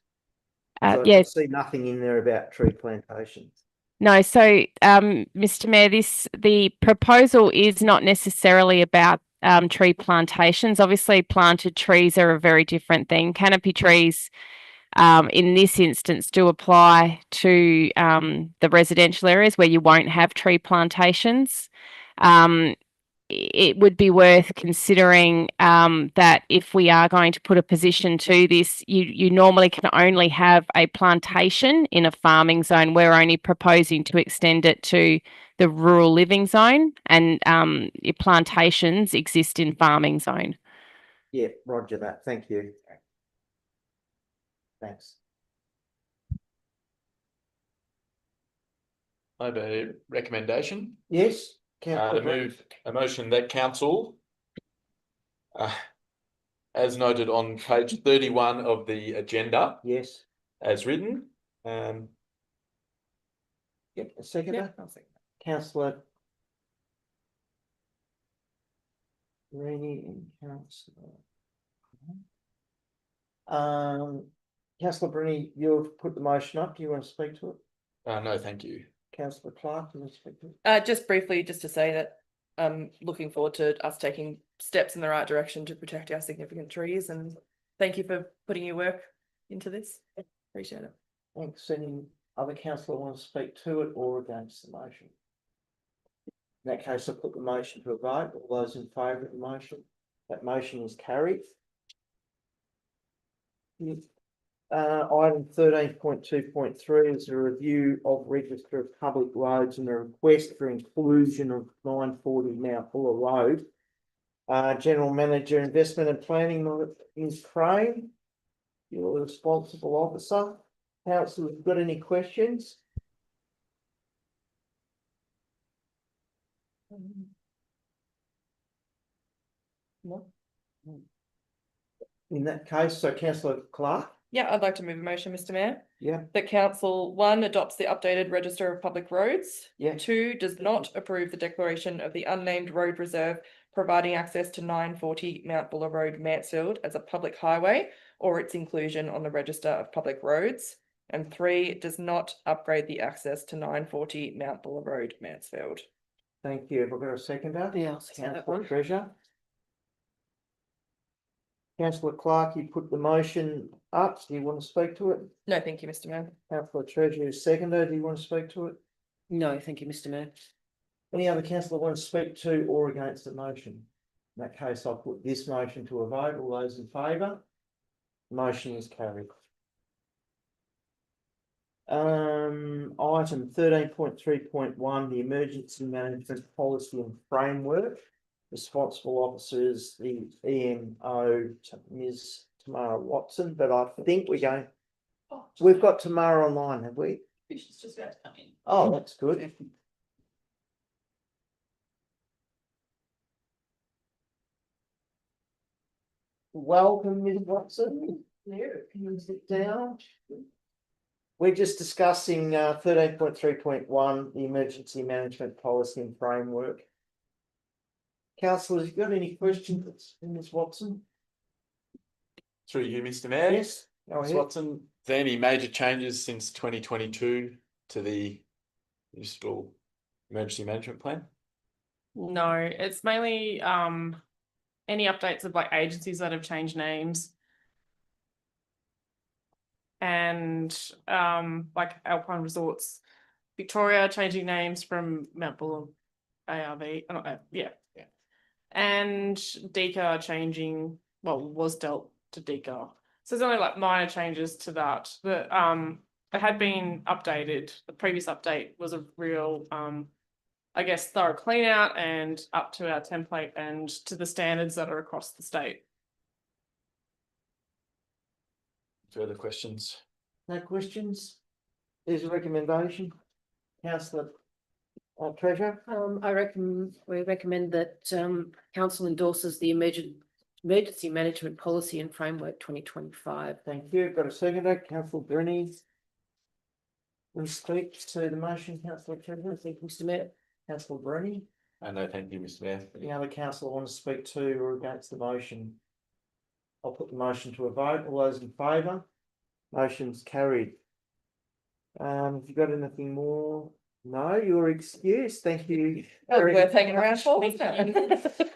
I see nothing in there about tree plantations. No, so Mr. Mayor, the proposal is not necessarily about tree plantations. Obviously, planted trees are a very different thing. Canopy trees, in this instance, do apply to the residential areas where you won't have tree plantations. It would be worth considering that if we are going to put a position to this, you normally can only have a plantation in a farming zone. We're only proposing to extend it to the rural living zone, and your plantations exist in farming zone. Yeah, roger that. Thank you. Thanks. I have a recommendation. Yes. To move a motion that council, as noted on page 31 of the agenda. Yes. As written. Yep, a second. Councillor Rennie and Councillor. Councillor Bruni, you've put the motion up. Do you want to speak to it? No, thank you. Councillor Clark, do you want to speak to it? Just briefly, just to say that I'm looking forward to us taking steps in the right direction to protect our significant trees, and thank you for putting your work into this. Appreciate it. Thanks. Any other councillor want to speak to it or against the motion? In that case, I'll put the motion to a vote. All those in favour of the motion? That motion is carried. Item 13.2.3 is a review of register of public roads and a request for inclusion of 940 Mount Buller Road. General Manager, Investment and Planning, Ms. Crane. You're the responsible officer. Council, have you got any questions? No. In that case, so Councillor Clark. Yeah, I'd like to move a motion, Mr. Mayor. Yeah. That council, 1, adopts the updated register of public roads. Yeah. 2, does not approve the declaration of the unnamed road reserve providing access to 940 Mount Buller Road, Mansfield as a public highway or its inclusion on the register of public roads. And 3, does not upgrade the access to 940 Mount Buller Road, Mansfield. Thank you. Have I got a seconder? Yeah, I'll second that Councillor one. Treasure. Councillor Clark, you put the motion up. Do you want to speak to it? No, thank you, Mr. Mayor. Councillor Treasure is seconder. Do you want to speak to it? No, thank you, Mr. Mayor. Any other councillor want to speak to or against the motion? In that case, I'll put this motion to a vote. All those in favour? Motion is carried. Item 13.3.1, the Emergency Management Policy and Framework. Responsible officer is the EMO, Ms. Tamara Watson, but I think we're going, we've got Tamara online, have we? She's just about to come in. Oh, that's good. Welcome, Ms. Watson. There, can you sit down? We're just discussing 13.3.1, the Emergency Management Policy and Framework. Councillors, you got any questions, Ms. Watson? Through you, Mr. Mayor. Yes. Go Ms. ahead. Watson, are there any major changes since 2022 to the municipal emergency management plan? No, it's mainly any updates of like agencies that have changed names. And like Alpine Resorts Victoria changing names from Mount Buller ARV. I don't know, yeah. And DECA changing, well, was dealt to DECA. So there's only like minor changes to that. But it had been updated. The previous update was a real I guess thorough clean out and up to our template and to the standards that are across the state. Further questions? No questions? There's a recommendation. Councillor Treasure. We recommend that council endorses the emergency management policy and framework 2025. Thank you. Got a seconder, Councillor Brenny. Will speak to the motion, Councillor Treasure. Thank you, Mr. Mayor. Councillor Brenny. No, thank you, Mr. Mayor. Any other councillor want to speak to or against the motion? I'll put the motion to a vote. All those in favour? Motion's carried. Have you got anything more? No, you're excused. Thank you. We're taking around for, wasn't it?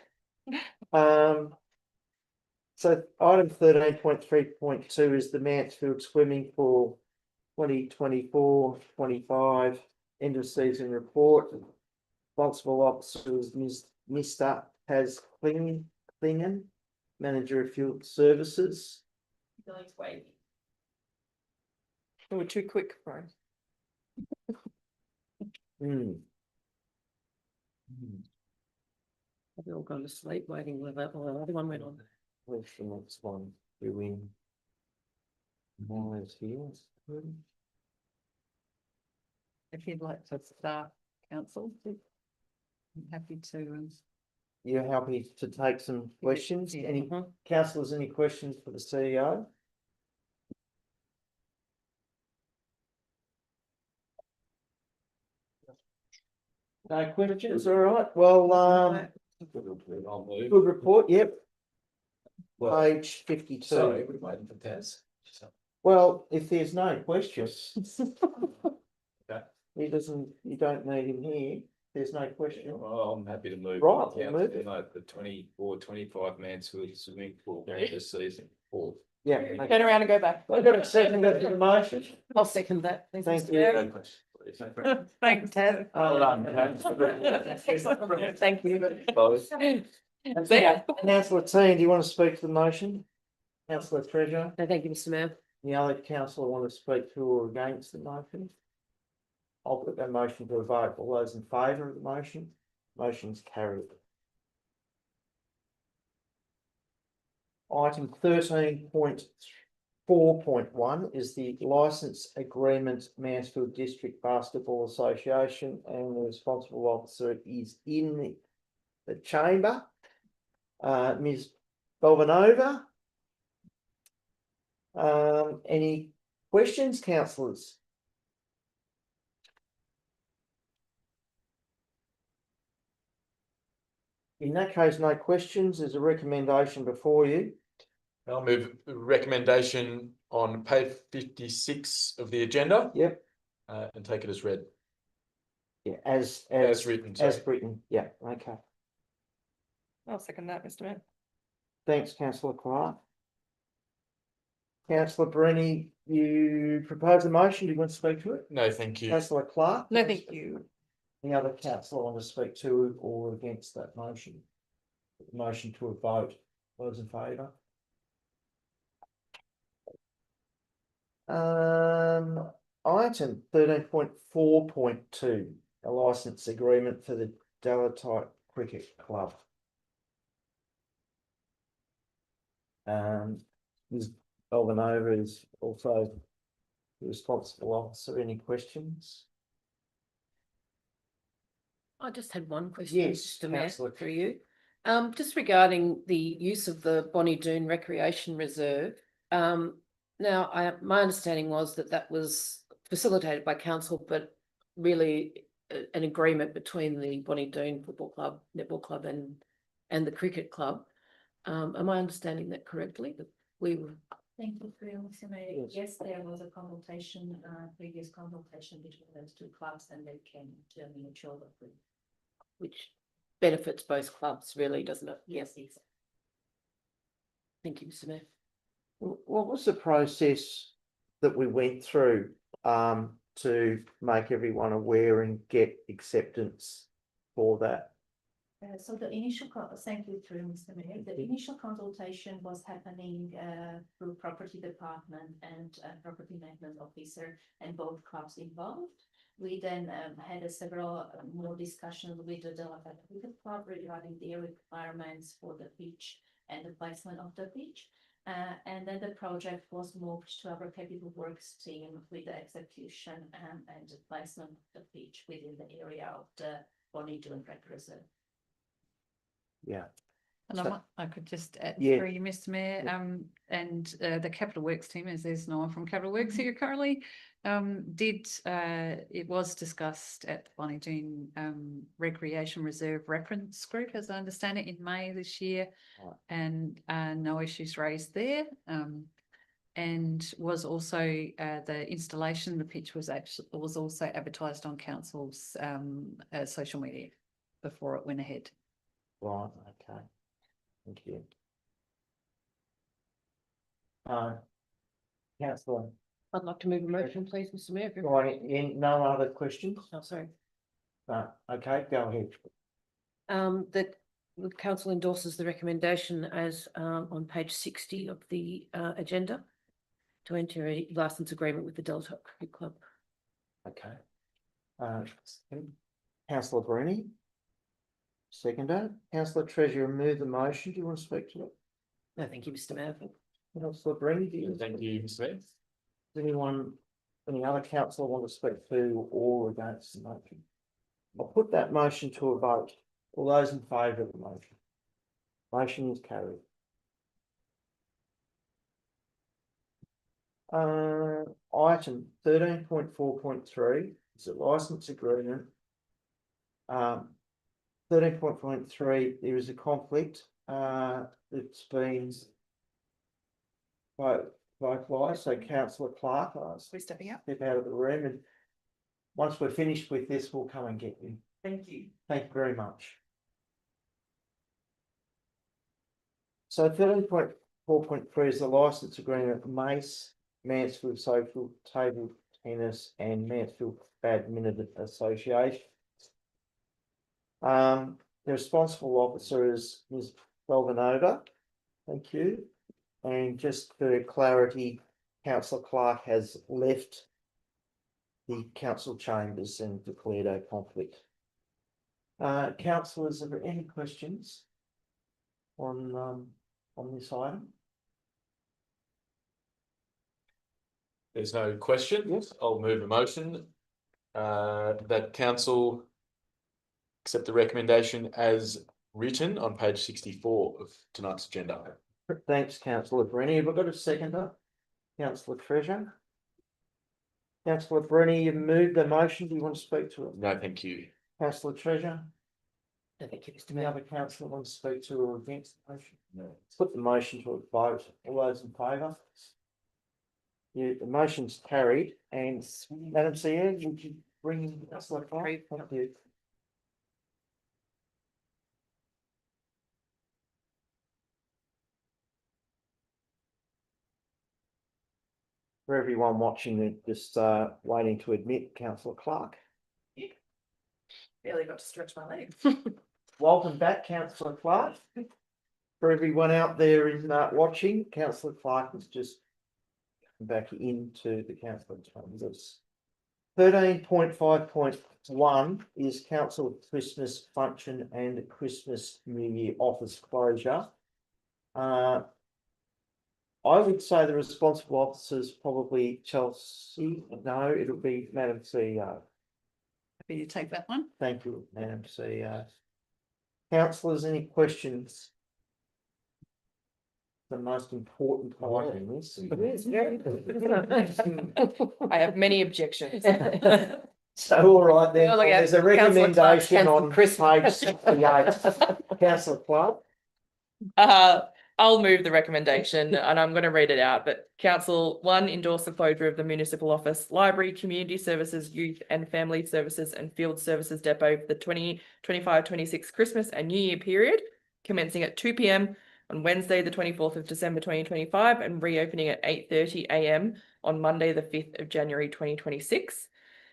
So item 13.3.2 is the Mansfield Swimming Pool 2024-25 end of season report. Responsible officer is Mr. Taz Klingen, Manager of Field Services. We were too quick, Brian. Have we all gone to sleep waiting while the other one went on? Where's the next one? Doing. Miles here. If you'd like to start, council, I'm happy to. You're happy to take some questions? Yeah. Any councillors, any questions for the CEO? No questions, all right, well, good report, yep. Page 52. Sorry, we're waiting for Taz. Well, if there's no questions. Okay. You don't need him here, there's no question. Well, I'm happy to move. Right, Yeah, we'll move it. the 24-25 Mansfield Swimming Pool this season. Yeah. Okay. Turn around and go back. I've got a second to the motion. I'll second that. Thank Mr. you. Mayor. Thanks, Ted. Well done, Thank you. Councillor Teen, do you want to speak to the motion? Councillor Treasure. No, thank you, Mr. Mayor. Any other councillor want to speak to or against the motion? I'll put that motion to a vote. All those in favour of the motion? Motion's carried. Item 13.4.1 is the licence agreement Mansfield District Basketball Association, and the responsible officer is in the chamber. Ms. Belvanova. Any questions, councillors? In that case, no questions. There's a recommendation before you. I'll move the recommendation on page 56 of the agenda. Yep. And take it as read. Yeah, as written. as sorry. written. Yeah, okay. I'll second that, Mr Mayor. Thanks, councillor Clark. Councillor Brenny, you propose a motion. Do you want to speak to it? No, thank you. Councillor Clark? No, thank you. Any other councillor want to speak to or against that motion? Motion to a vote. Those in favour? Item 13.4.2, a licence agreement for the Delatite Cricket Club. Ms. Belvanova is also the responsible officer. Any questions? I just had one question, Yes, Mr Mayor, councillor. for you. Just regarding the use of the Bonnie Doon Recreation Reserve. Now, my understanding was that that was facilitated by council, but really an agreement between the Bonnie Doon Football Club, Netball Club, and the Cricket Club. Am I understanding that correctly? That we were. Thank you, Mr Mayor. Yes. Yes, there was a consultation, previous consultation between those two clubs, and they came to a mutual agreement. Which benefits both clubs, really, doesn't it? Yes, exactly. Thank you, Mr Mayor. What was the process that we went through to make everyone aware and get acceptance for that? So the initial, thank you through Mr Mayor, the initial consultation was happening through property department and property maintenance officer and both clubs involved. We then had several more discussions with the Delatite Cricket Club regarding their requirements for the pitch and the placement of the pitch. And then the project was moved to our capital works team with the execution and the placement of the pitch within the area of the Bonnie Doon Rec Reserve. Yeah. And I could just add Yeah. through you, Mr Mayor, and the Capital Works team, as there's no one from Capital Works here currently, it was discussed at the Bonnie Doon Recreation Reserve Reference Group, as I understand it, in May this year, Right. and no issues raised there. And was also the installation, the pitch was also advertised on council's social media before it went ahead. Right, okay. Thank you. Councillor, I'd like to move a motion, please, Mr Mayor. right, no other questions? Oh, sorry. Okay, go ahead. That the council endorses the recommendation as on page 60 of the agenda to enter a licence agreement with the Delatite Cricket Club. Okay. Councillor Bruni. Seconder. Councillor Treasurer, move the motion. Do you want to speak to it? No, thank you, Mr Mayor. Councillor Bruni, do you? Thank you, Mr Mayor. Does anyone, any other councillor want to speak to or against the motion? I'll put that motion to a vote. All those in favour of the motion? Motion is carried. Item 13.4.3 is a licence agreement. 13.3, there is a conflict that's been vocalised. So Councillor Clark, We're stepping out. step out of the room, and once we're finished with this, we'll come and get you. Thank you. Thank you very much. So 13.4.3 is the licence agreement with Mace, Mansfield Social Table Tennis and Mansfield Badminton Association. The responsible officer is Ms. Belvanova. Thank you. And just for clarity, Councillor Clark has left the council chambers and declared a conflict. Councillors, are there any questions on this item? There's no questions. I'll move a motion that council accept the recommendation as written on page 64 of tonight's agenda. Thanks, Councillor Brenny. Have I got a seconder? Councillor Treasure. Councillor Brenny, you moved the motion. Do you want to speak to it? No, thank you. Councillor Treasure. No, thank you, Mr Any Mayor. other councillor want to speak to or against the motion? No. Let's put the motion to a vote. All those in favour? Yeah, the motion's carried. And Madam CEO, would you bring Councillor Clark? Thank you. For everyone watching, just waiting to admit Councillor Clark. Barely got to stretch my legs. Welcome back, Councillor Clark. For everyone out there in watching, Councillor Clark has just come back into the council chambers. 13.5.1 is council Christmas function and Christmas New Year office closure. I would say the responsible officers probably Chelsea. No, it'll be Madam CEO. Happy to take that one. Thank you, Madam CEO. Councillors, any questions? The most important item in this. I have many objections. So, all right then, Oh, look at there's a Councillor Clark's recommendation cancelled on Christmas. page 68. Councillor Clark. I'll move the recommendation and I'm going to read it out. But Council 1 endorse the closure of the municipal office, library, community services, youth and family services and field services depot for the 2025-26 Christmas and New Year period, commencing at 2 p.m. on Wednesday, the 24th of December 2025 and reopening at 8:30 a.m. on Monday, the 5th of January 2026.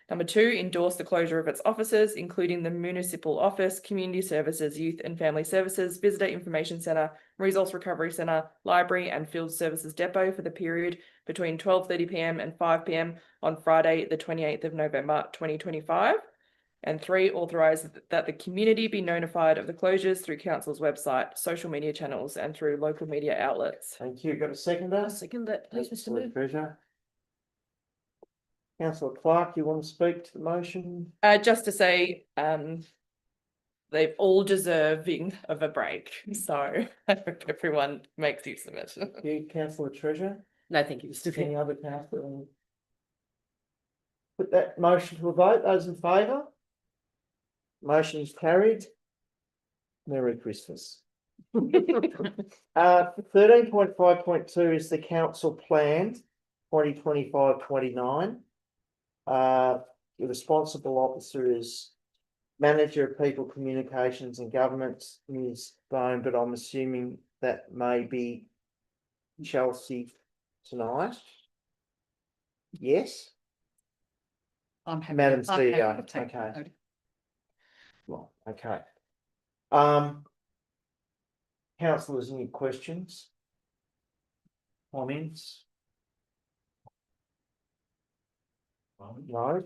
Number 2, endorse the closure of its offices, including the Municipal Office, Community Services, Youth and Family Services, Visitor Information Centre, Resource Recovery Centre, Library and Field Services Depot for the period between 12:30 p.m. and 5 p.m. on Friday, the 28th of November 2025. And 3, authorise that the community be notified of the closures through Council's website, social media channels and through local media outlets. Thank you. Got a seconder? I second that, please, Mr Councillor Mayor. Treasure. Councillor Clark, you want to speak to the motion? Just to say, they've all deserving of a break. So I hope everyone makes use of it. Thank you, Councillor Treasure. No, thank you, Mr Mayor. Any other councillor? Put that motion to a vote. Those in favour? Motion is carried. Merry Christmas. 13.5.2 is the council plan 2025-29. The responsible officer is Manager of People Communications and Governments, Ms. Bone, but I'm assuming that may be Chelsea tonight. Yes, I'm happy. Madam I'm happy CEO. to take that Okay. note. Well, okay. Councillors, any questions? Comments? No?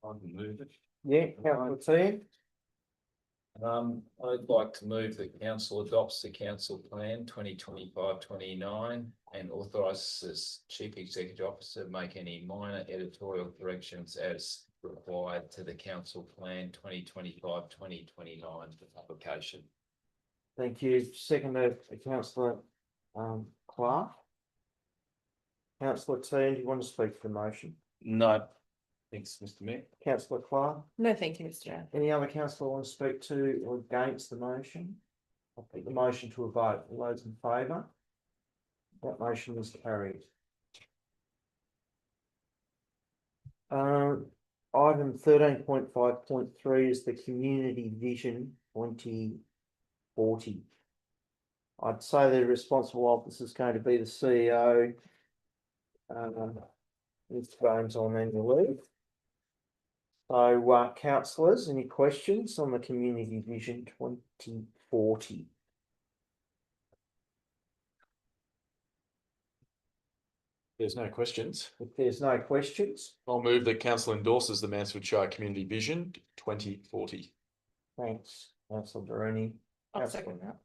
I can move it. Yeah, Councillor T. I'd like to move that council adopts the council plan 2025-29 and authorises chief executive officer to make any minor editorial corrections as required to the council plan 2025-2029 for publication. Thank you. Second, Councillor Clark. Councillor T, do you want to speak to the motion? No. Thanks, Mr Mayor. Councillor Clark. No, thank you, Mr Chair. Any other councillor want to speak to or against the motion? I'll put the motion to a vote. All those in favour? That motion is carried. Item 13.5.3 is the Community Vision 2040. I'd say the responsible officer is going to be the CEO. Mr. Bones on annual leave. So, councillors, any questions on the Community Vision 2040? There's no questions. If there's no questions, I'll move that council endorses the Mansfield Shire Community Vision 2040. thanks, councillor Bruni. I'll second that.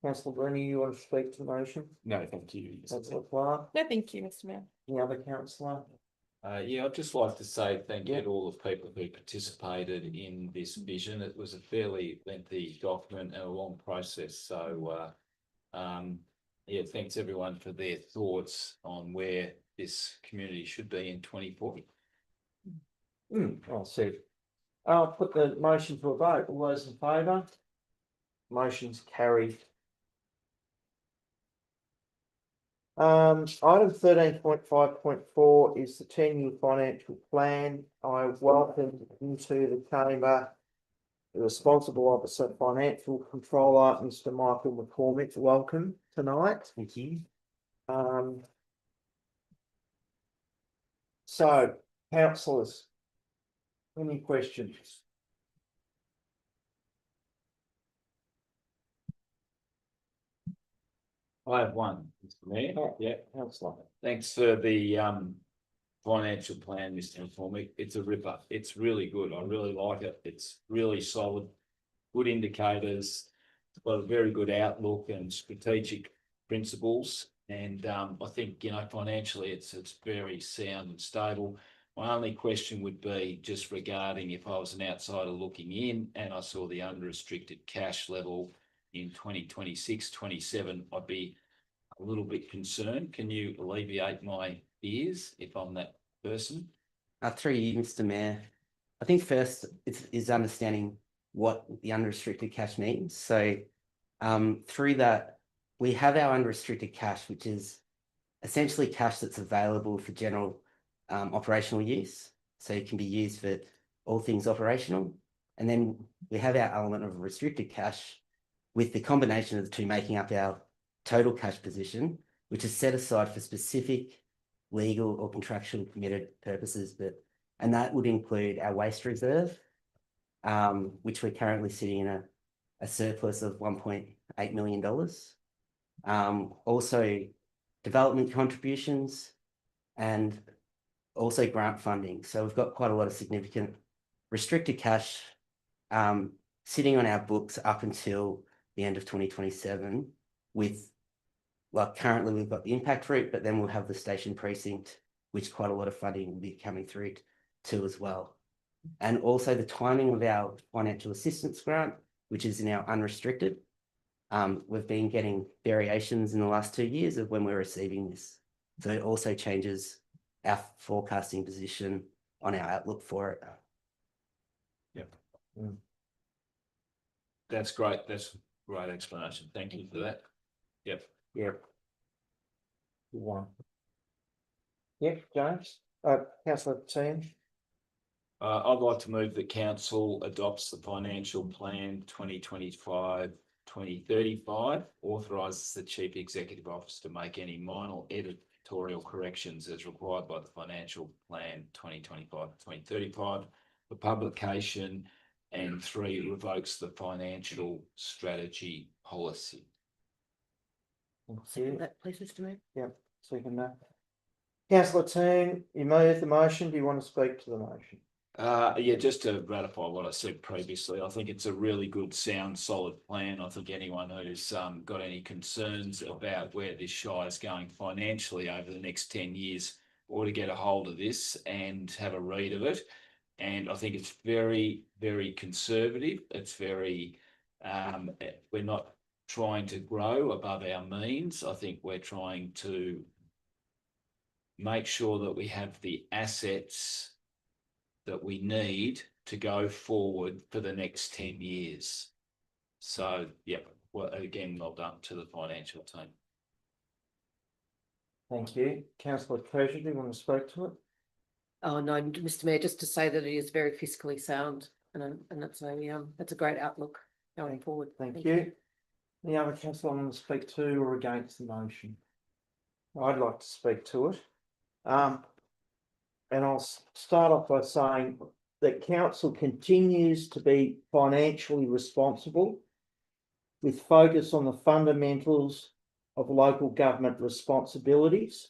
Councillor Bruni, you want to speak to the motion? No, thank you. Councillor Clark, No, thank you, Mr Mayor. any other councillor? Yeah, I'd just like to say thank you to all the people who participated in this vision. It was a fairly lengthy document and a long process. So, yeah, thanks everyone for their thoughts on where this community should be in 2040. I'll see. I'll put the motion to a vote. All those in favour? Motion's carried. Item 13.5.4 is the 10-year financial plan. I welcome into the chamber the responsible officer, financial controller, Mr. Michael McCormick. Welcome tonight. Thank you. So, councillors, any questions? I have one, Mr. Mayor. Yeah, councillor. Thanks for the financial plan, Mr. McCormick. It's a ripper. It's really good. I really like it. It's really solid, good indicators. It's got a very good outlook and strategic principles. And I think, financially it's very sound and stable. My only question would be just regarding if I was an outsider looking in and I saw the unrestricted cash level in 2026-27, I'd be a little bit concerned. Can you alleviate my fears if I'm that person? Through you, Mr. Mayor. I think first is understanding what the unrestricted cash means. So through that, we have our unrestricted cash, which is essentially cash that's available for general operational use. So it can be used for all things operational. And then we have our element of restricted cash, with the combination of the two making up our total cash position, which is set aside for specific legal or contractual permitted purposes. And that would include our waste reserve, which we're currently sitting in a surplus of $1.8 million. Also development contributions and also grant funding. So we've got quite a lot of significant restricted cash sitting on our books up until the end of 2027 with, well, currently we've got the impact route, but then we'll have the station precinct, which quite a lot of funding will be coming through to as well. And also the timing of our financial assistance grant, which is now unrestricted. We've been getting variations in the last 2 years of when we're receiving this. So it also changes our forecasting position on our outlook for it. Yep. That's great. That's a great explanation. Thank you for that. Yep. Yep. One. Yep, James. Councillor Team. I'd like to move that council adopts the financial plan 2025-2035, authorises the chief executive officer to make any minor editorial corrections as required by the financial plan 2025-2035 for publication, and 3, revokes the financial strategy policy. Second that, please, Mr Mayor. Yep, second that. Councillor Team, you made the motion. Do you want to speak to the motion? Yeah, just to ratify what I said previously, I think it's a really good, sound, solid plan. I think anyone who's got any concerns about where this Shire is going financially over the next 10 years ought to get a hold of this and have a read of it. And I think it's very, very conservative. It's very, we're not trying to grow above our means. I think we're trying to make sure that we have the assets that we need to go forward for the next 10 years. So, yeah, well, again, well done to the financial team. Thank you. Councillor Treasurer, do you want to speak to it? Oh, no, Mr Mayor, just to say that it is very fiscally sound and that's a great outlook going forward. Thank you. Any other councillor want to speak to or against the motion? I'd like to speak to it. And I'll start off by saying that council continues to be financially responsible with focus on the fundamentals of local government responsibilities.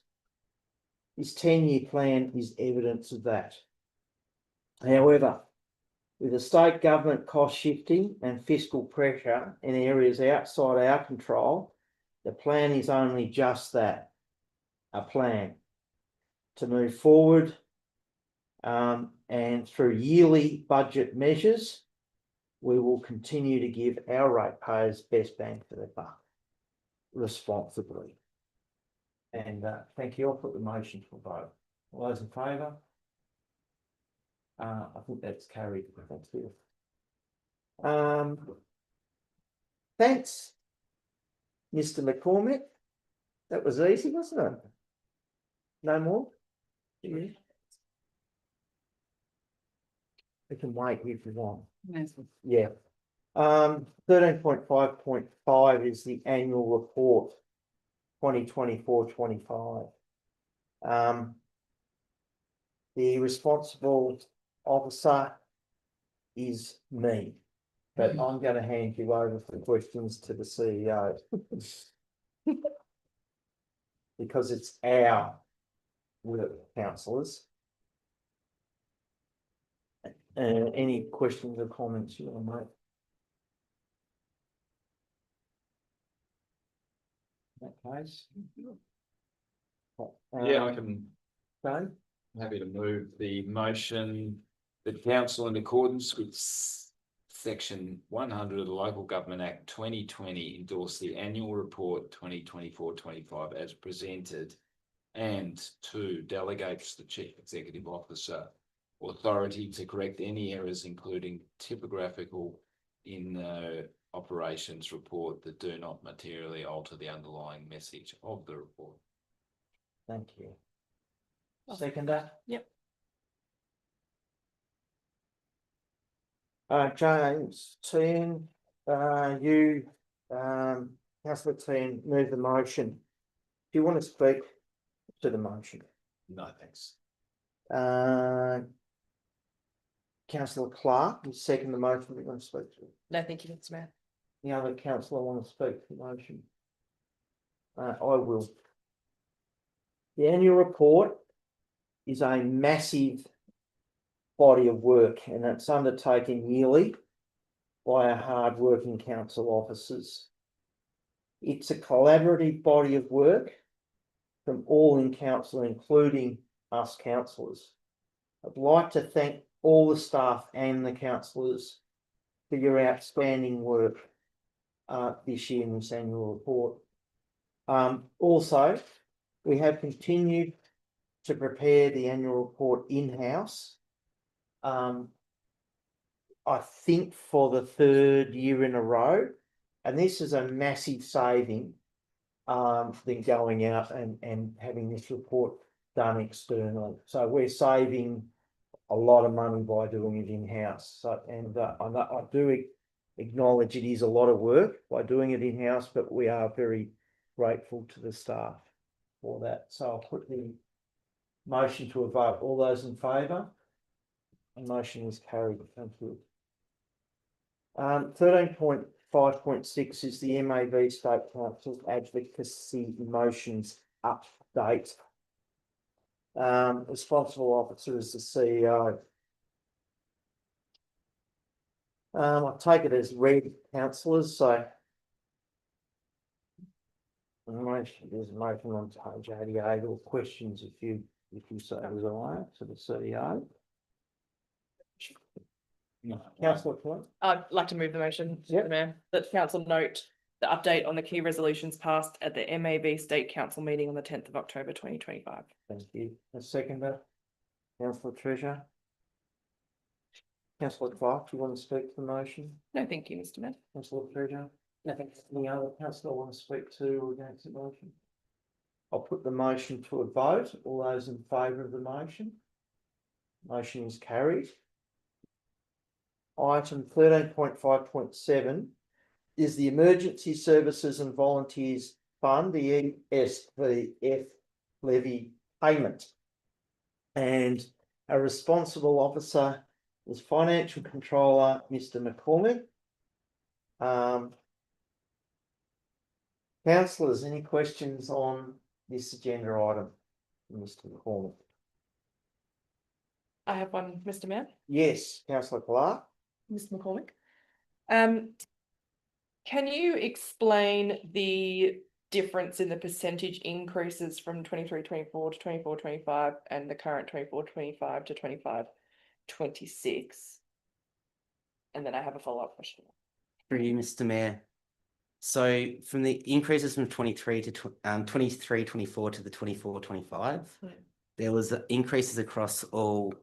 His 10-year plan is evidence of that. However, with the state government cost shifting and fiscal pressure in areas outside our control, the plan is only just that, a plan to move forward, and through yearly budget measures, we will continue to give our ratepayers best bang for their buck responsibly. And thank you. I'll put the motion for vote. All those in favour? I think that's carried. Thank you. Thanks, Mr. McCormick. That was easy, wasn't it? No more? Yeah. We can wait if you want. Yeah. 13.5.5 is the annual report 2024-25. The responsible officer is me, but I'm going to hand you over for questions to the CEO because it's our work, councillors. Any questions or comments you want to make? In that case, Yeah, I can. Okay. I'm happy to move the motion that council, in accordance with section 100 of the Local Government Act 2020, endorse the annual report 2024-25 as presented, and 2, delegates the Chief Executive Officer authority to correct any errors, including typographical, in the operations report that do not materially alter the underlying message of the report. Thank you. Seconder? Yep. James Tean, you, Councillor Tean, move the motion. Do you want to speak to the motion? No, thanks. Councillor Clark, you second the motion. You want to speak to it? No, thank you, Mr. Mayor. Any other councillor want to speak to the motion? I will. The annual report is a massive body of work, and it's undertaken yearly by our hard-working council officers. It's a collaborative body of work from all in council, including us councillors. I'd like to thank all the staff and the councillors for your outstanding work this year in this annual report. Also, we have continued to prepare the annual report in-house. I think for the 3rd year in a row, and this is a massive saving than going out and having this report done externally. So we're saving a lot of money by doing it in-house. So, and I do acknowledge it is a lot of work by doing it in-house, but we are very grateful to the staff for that. So I'll put the motion to a vote. All those in favour? The motion is carried. Thank you. 13.5.6 is the MAV State Council Advocacy Motions update. Responsible officer is the CEO. I take it as read, councillors. So there's a motion on page 88 or questions if you say desire to the CEO. No. Councillor Clark? I'd like to move the motion, Mr. Mayor, that council note the update on the key resolutions passed at the MAV State Council meeting on the 10th of October 2025. Thank you. A seconder, Councillor Treasure. Councillor Clark, do you want to speak to the motion? No, thank you, Mr. Mayor. Councillor Treasure. Nothing. Any other councillor want to speak to or against the motion? I'll put the motion to a vote. All those in favour of the motion? Motion is carried. Item 13.5.7 is the Emergency Services and Volunteers Fund, the ESVF levy payment. And a responsible officer is Financial Controller, Mr. McCormick. Councillors, any questions on this agenda item? Mr. McCormick? I have one, Mr. Mayor. Yes, councillor Clark? Mr. McCormick. Can you explain the difference in the percentage increases from 23-24 to 24-25 and the current 24-25 to 25-26? And then I have a follow-up question. Through you, Mr. Mayor. So from the increases from 23 to 23-24 to the 24-25, there was increases across all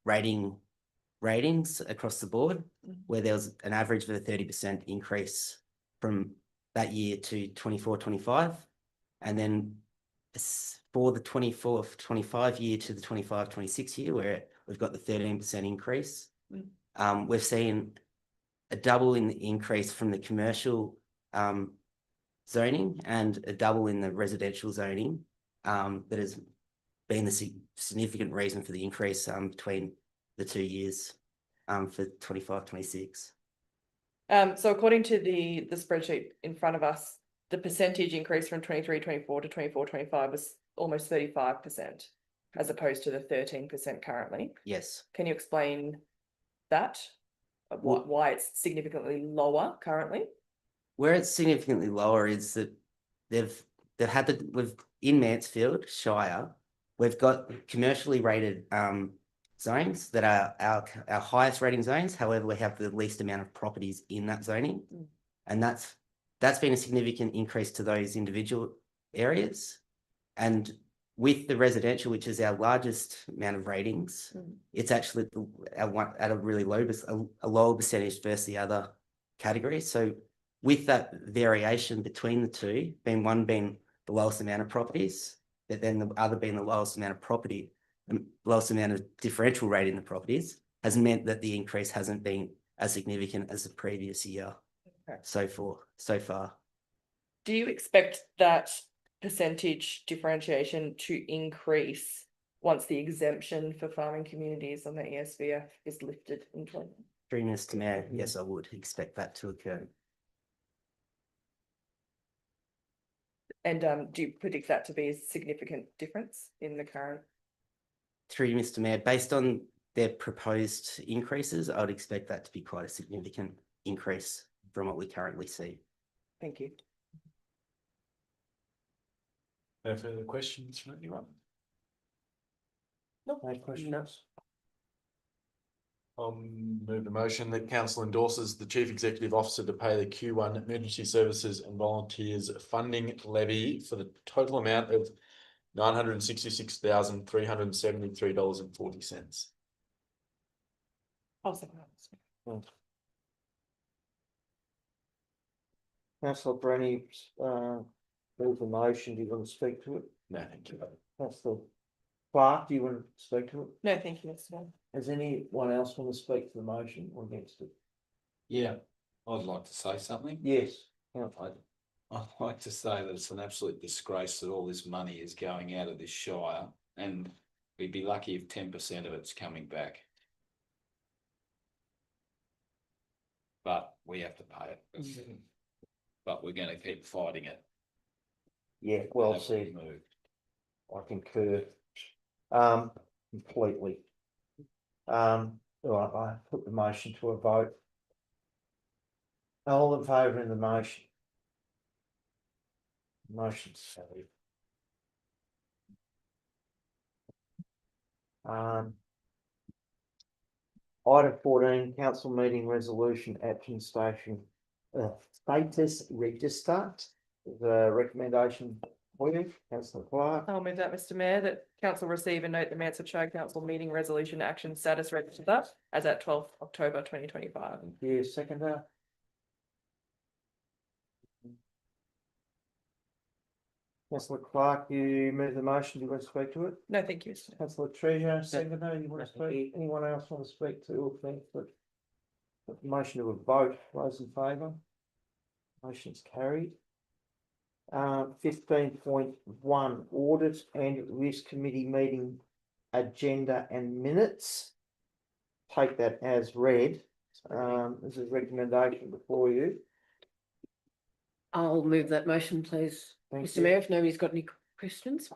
ratings across the board, where there was an average of a 30% increase from that year to 24-25. And then for the 24-25 year to the 25-26 year, where we've got the 13% increase, we've seen a double in the increase from the commercial zoning and a double in the residential zoning. That has been the significant reason for the increase between the 2 years for 25-26. So according to the spreadsheet in front of us, the percentage increase from 23-24 to 24-25 was almost 35%, as opposed to the 13% currently. Yes. Can you explain that? Why it's significantly lower currently? Where it's significantly lower is that we've in Mansfield Shire, we've got commercially rated zones that are our highest rating zones. However, we have the least amount of properties in that zoning, and that's been a significant increase to those individual areas. And with the residential, which is our largest amount of ratings, it's actually at a really low, a lower percentage versus the other categories. So with that variation between the two, one being the lowest amount of properties, but then the other being the lowest amount of property, the lowest amount of differential rate in the properties, has meant that the increase hasn't been as significant as the previous year. So far. Do you expect that percentage differentiation to increase once the exemption for farming communities on the ESVF is lifted in 20? Mr. Mayor, yes, I would expect that to occur. And do you predict that to be a significant difference in the current? Through you, Mr. Mayor, based on their proposed increases, I would expect that to be quite a significant increase from what we currently see. Thank you. No further questions from anyone? No questions. I'll move the motion that council endorses the chief executive officer to pay the Q1 emergency services and volunteers funding levy for the total amount of $966,373.40. I'll second that. Councillor Brenny, move the motion. Do you want to speak to it? No, thank you. Councillor Clark, do you want to speak to it? No, thank you, Mr. Mayor. Has anyone else want to speak to the motion or against it? Yeah, I'd like to say something. Yes. I'd like to say that it's an absolute disgrace that all this money is going out of this shire, and we'd be lucky if 10% of it's coming back. But we have to pay it. But we're going to keep fighting it. Yeah, well said. I concur. Completely. All right, I put the motion to a vote. All in favour of the motion? Motion's carried. Item 14, council meeting resolution action station status register. The recommendation for you, councillor Clark. I'll move that, Mr. Mayor, that council receive and note the Mansfield Shire Council meeting resolution action status register as at 12th October 2025. Thank you, seconder. Councillor Clark, you move the motion. Do you want to speak to it? No, thank you, Mr. Councillor Treasure, seconder, you want to speak? Anyone else want to speak to or think that? Put the motion to a vote. Those in favour? Motion's carried. 15.1 audit and risk committee meeting agenda and minutes. Take that as read. There's a recommendation before you. I'll move that motion, please. Thank Mr you. Mayor, if nobody's got any questions.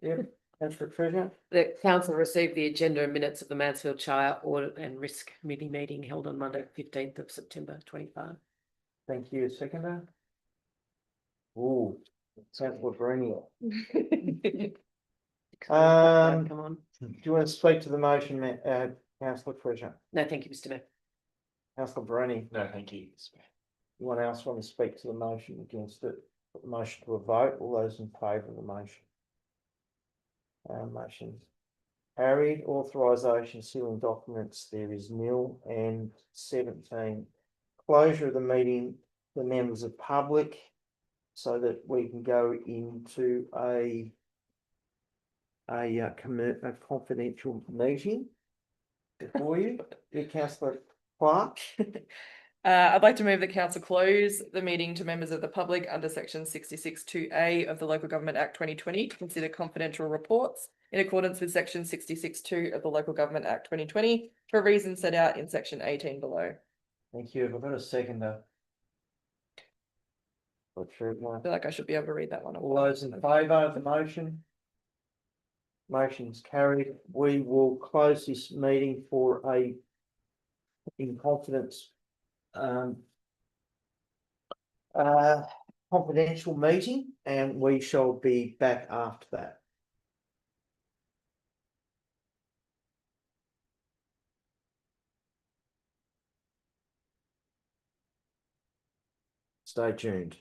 Yep, Councillor Treasure. The council received the agenda and minutes of the Mansfield Shire Audit and Risk Committee meeting held on Monday, 15th of September 25. Thank you, seconder. Ooh, Councillor Bruni. Come on. Do you want to speak to the motion, Councillor Treasure? No, thank you, Mr Mayor. Councillor Bruni, No, thank you. anyone else want to speak to the motion against it? Put the motion to a vote. All those in favour of the motion? Motion's carried. Authorisation sealing documents, there is nil. And 17, closure of the meeting for members of public so that we can go into a confidential meeting before you. Yeah, Councillor Clark. I'd like to move that council close the meeting to members of the public under section 66(2)A of the Local Government Act 2020 to consider confidential reports in accordance with section 66(2) of the Local Government Act 2020 for reasons set out in section 18 below. Thank you. Have I got a seconder? I feel like I should be able to read that one. All those in favour of the motion? Motion's carried. We will close this meeting for a in confidence confidential meeting, and we shall be back after that. Stay tuned.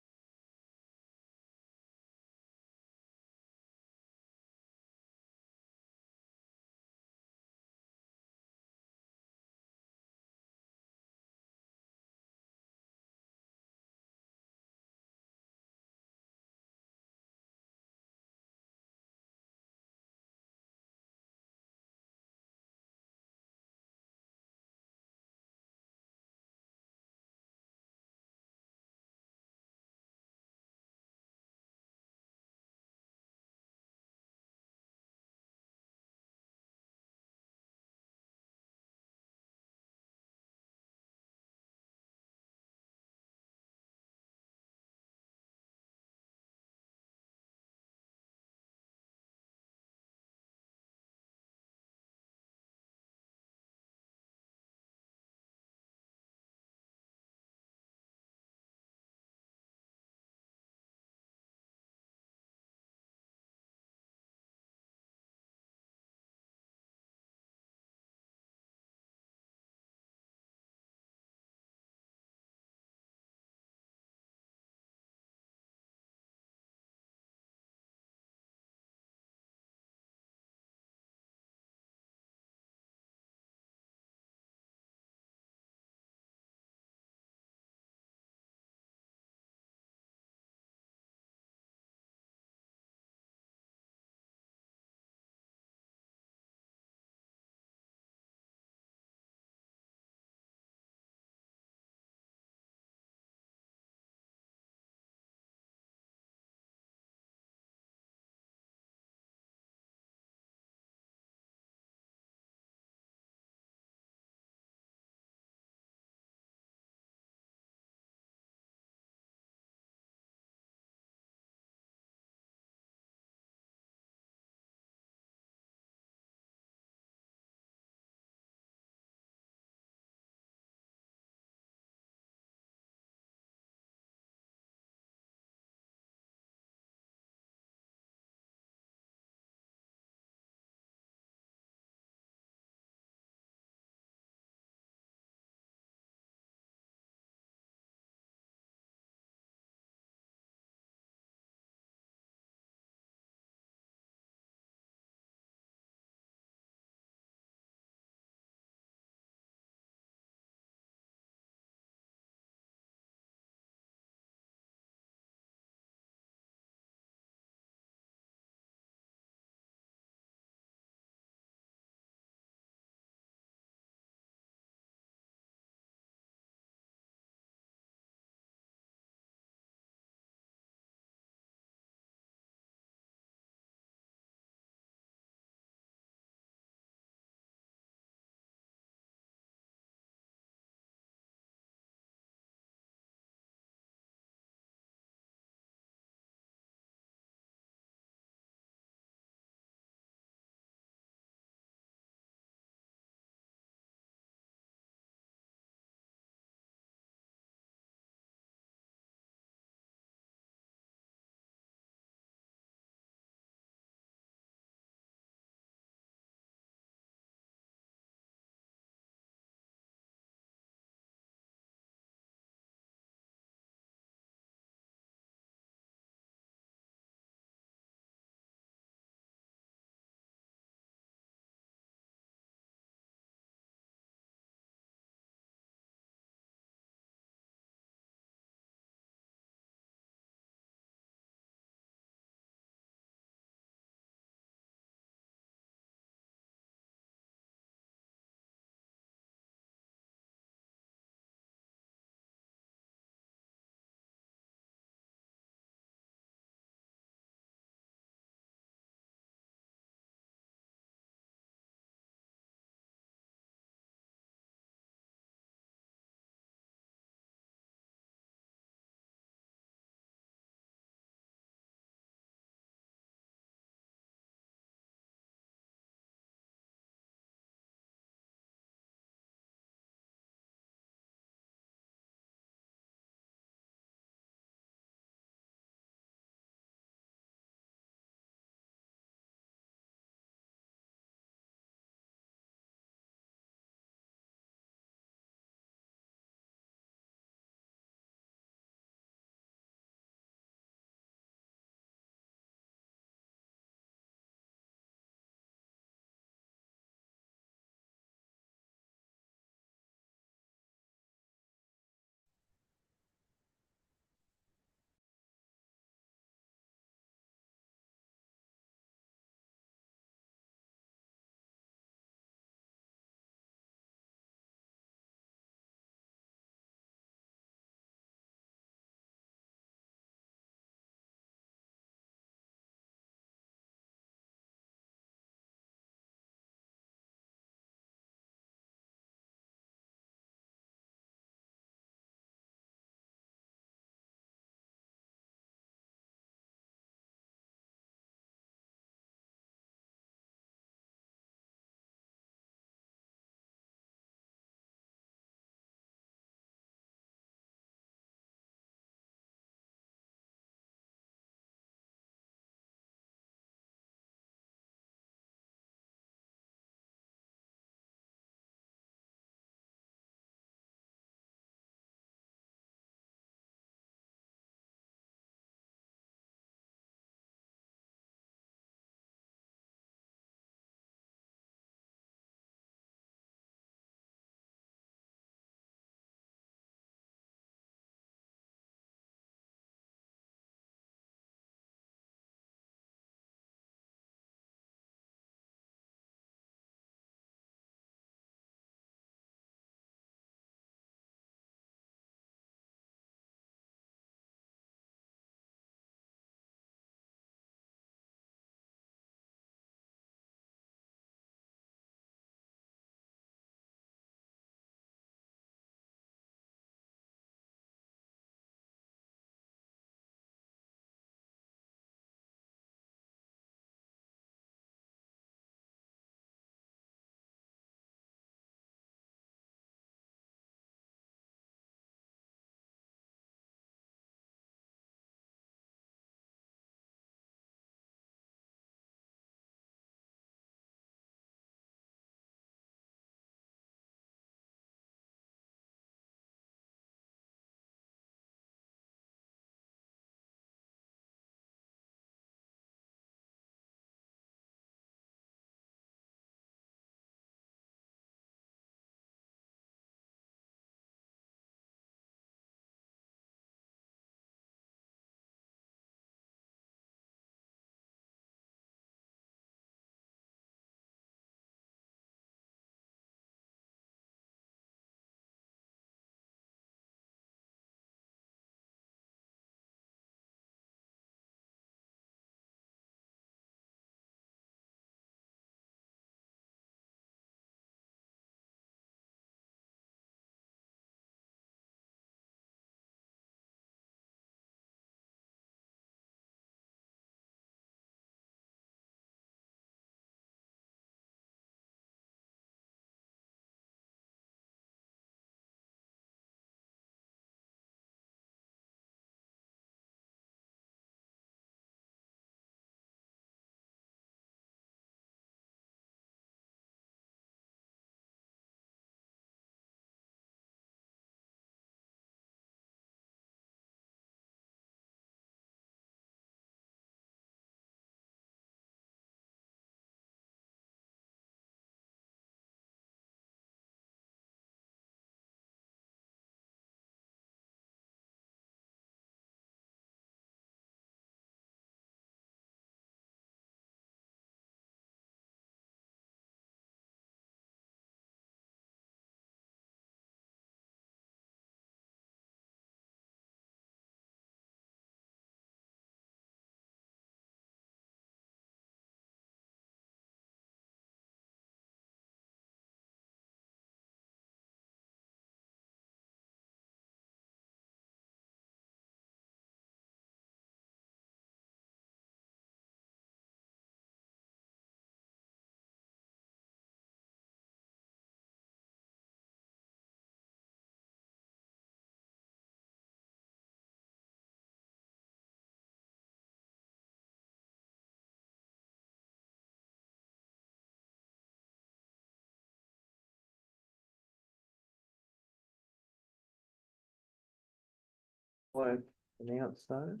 I announce those?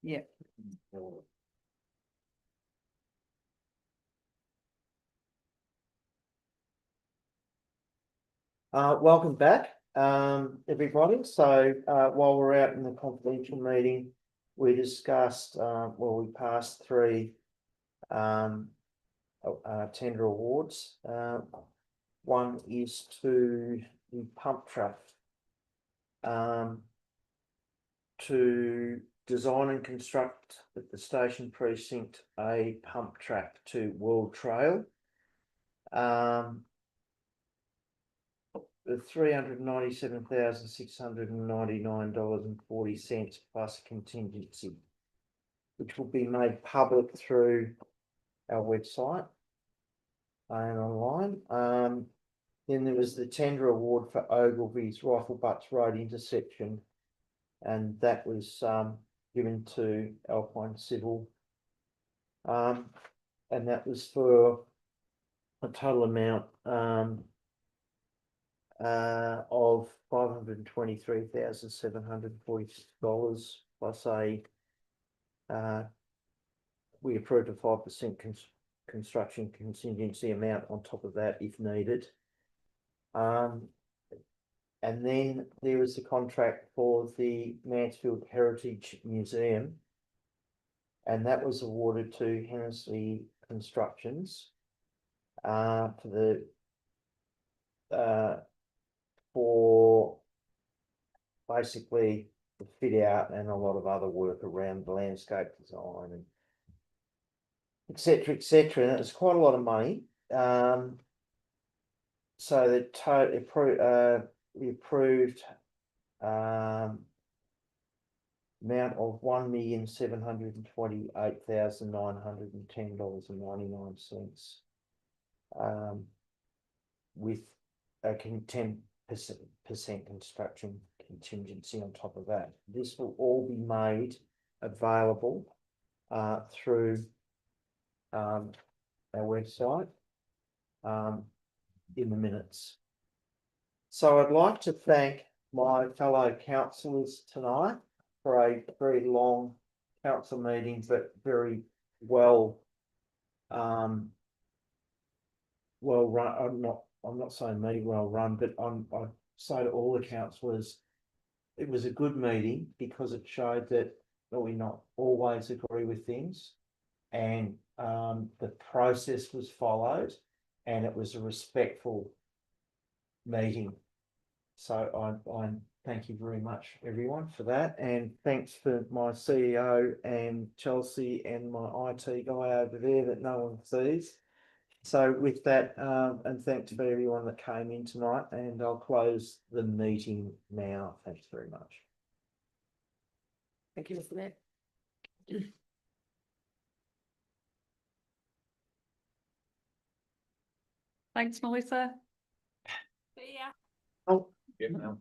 Yeah. Welcome back, everybody. So, while we're out in the confidential meeting, we discussed, we passed three, tender awards. One is to the pump truck, to design and construct at the station precinct a pump track to World Trail. The $397,699.40 plus contingency, which will be made public through our website and online. Then there was the tender award for Ogilvy's Rifle Butts Road intersection, and that was given to Alpine Civil, and that was for a total amount of $523,740 plus we approved a 5% construction contingency amount on top of that if needed. And then there was the contract for the Mansfield Heritage Museum, and that was awarded to Hennessley Constructions for basically the fit out and a lot of other work around the landscape design and etc. And it was quite a lot of money. So the we approved amount of $1,728,910.99, with a 10% construction contingency on top of that. This will all be made available through our website in the minutes. So I'd like to thank my fellow councillors tonight for a very long council meeting, but very well run. I'm not saying me well run, but I say to all the councillors, it was a good meeting because it showed that we not always agree with things, and the process was followed, and it was a respectful meeting. So I thank you very much, everyone, for that, and thanks for my CEO and Chelsea and my IT guy over there that no one sees. So with that, and thanks to everyone that came in tonight, and I'll close the meeting now. Thanks very much. Thank you, Mr. Mayor. Thanks, Melissa. Yeah. Oh, Yeah.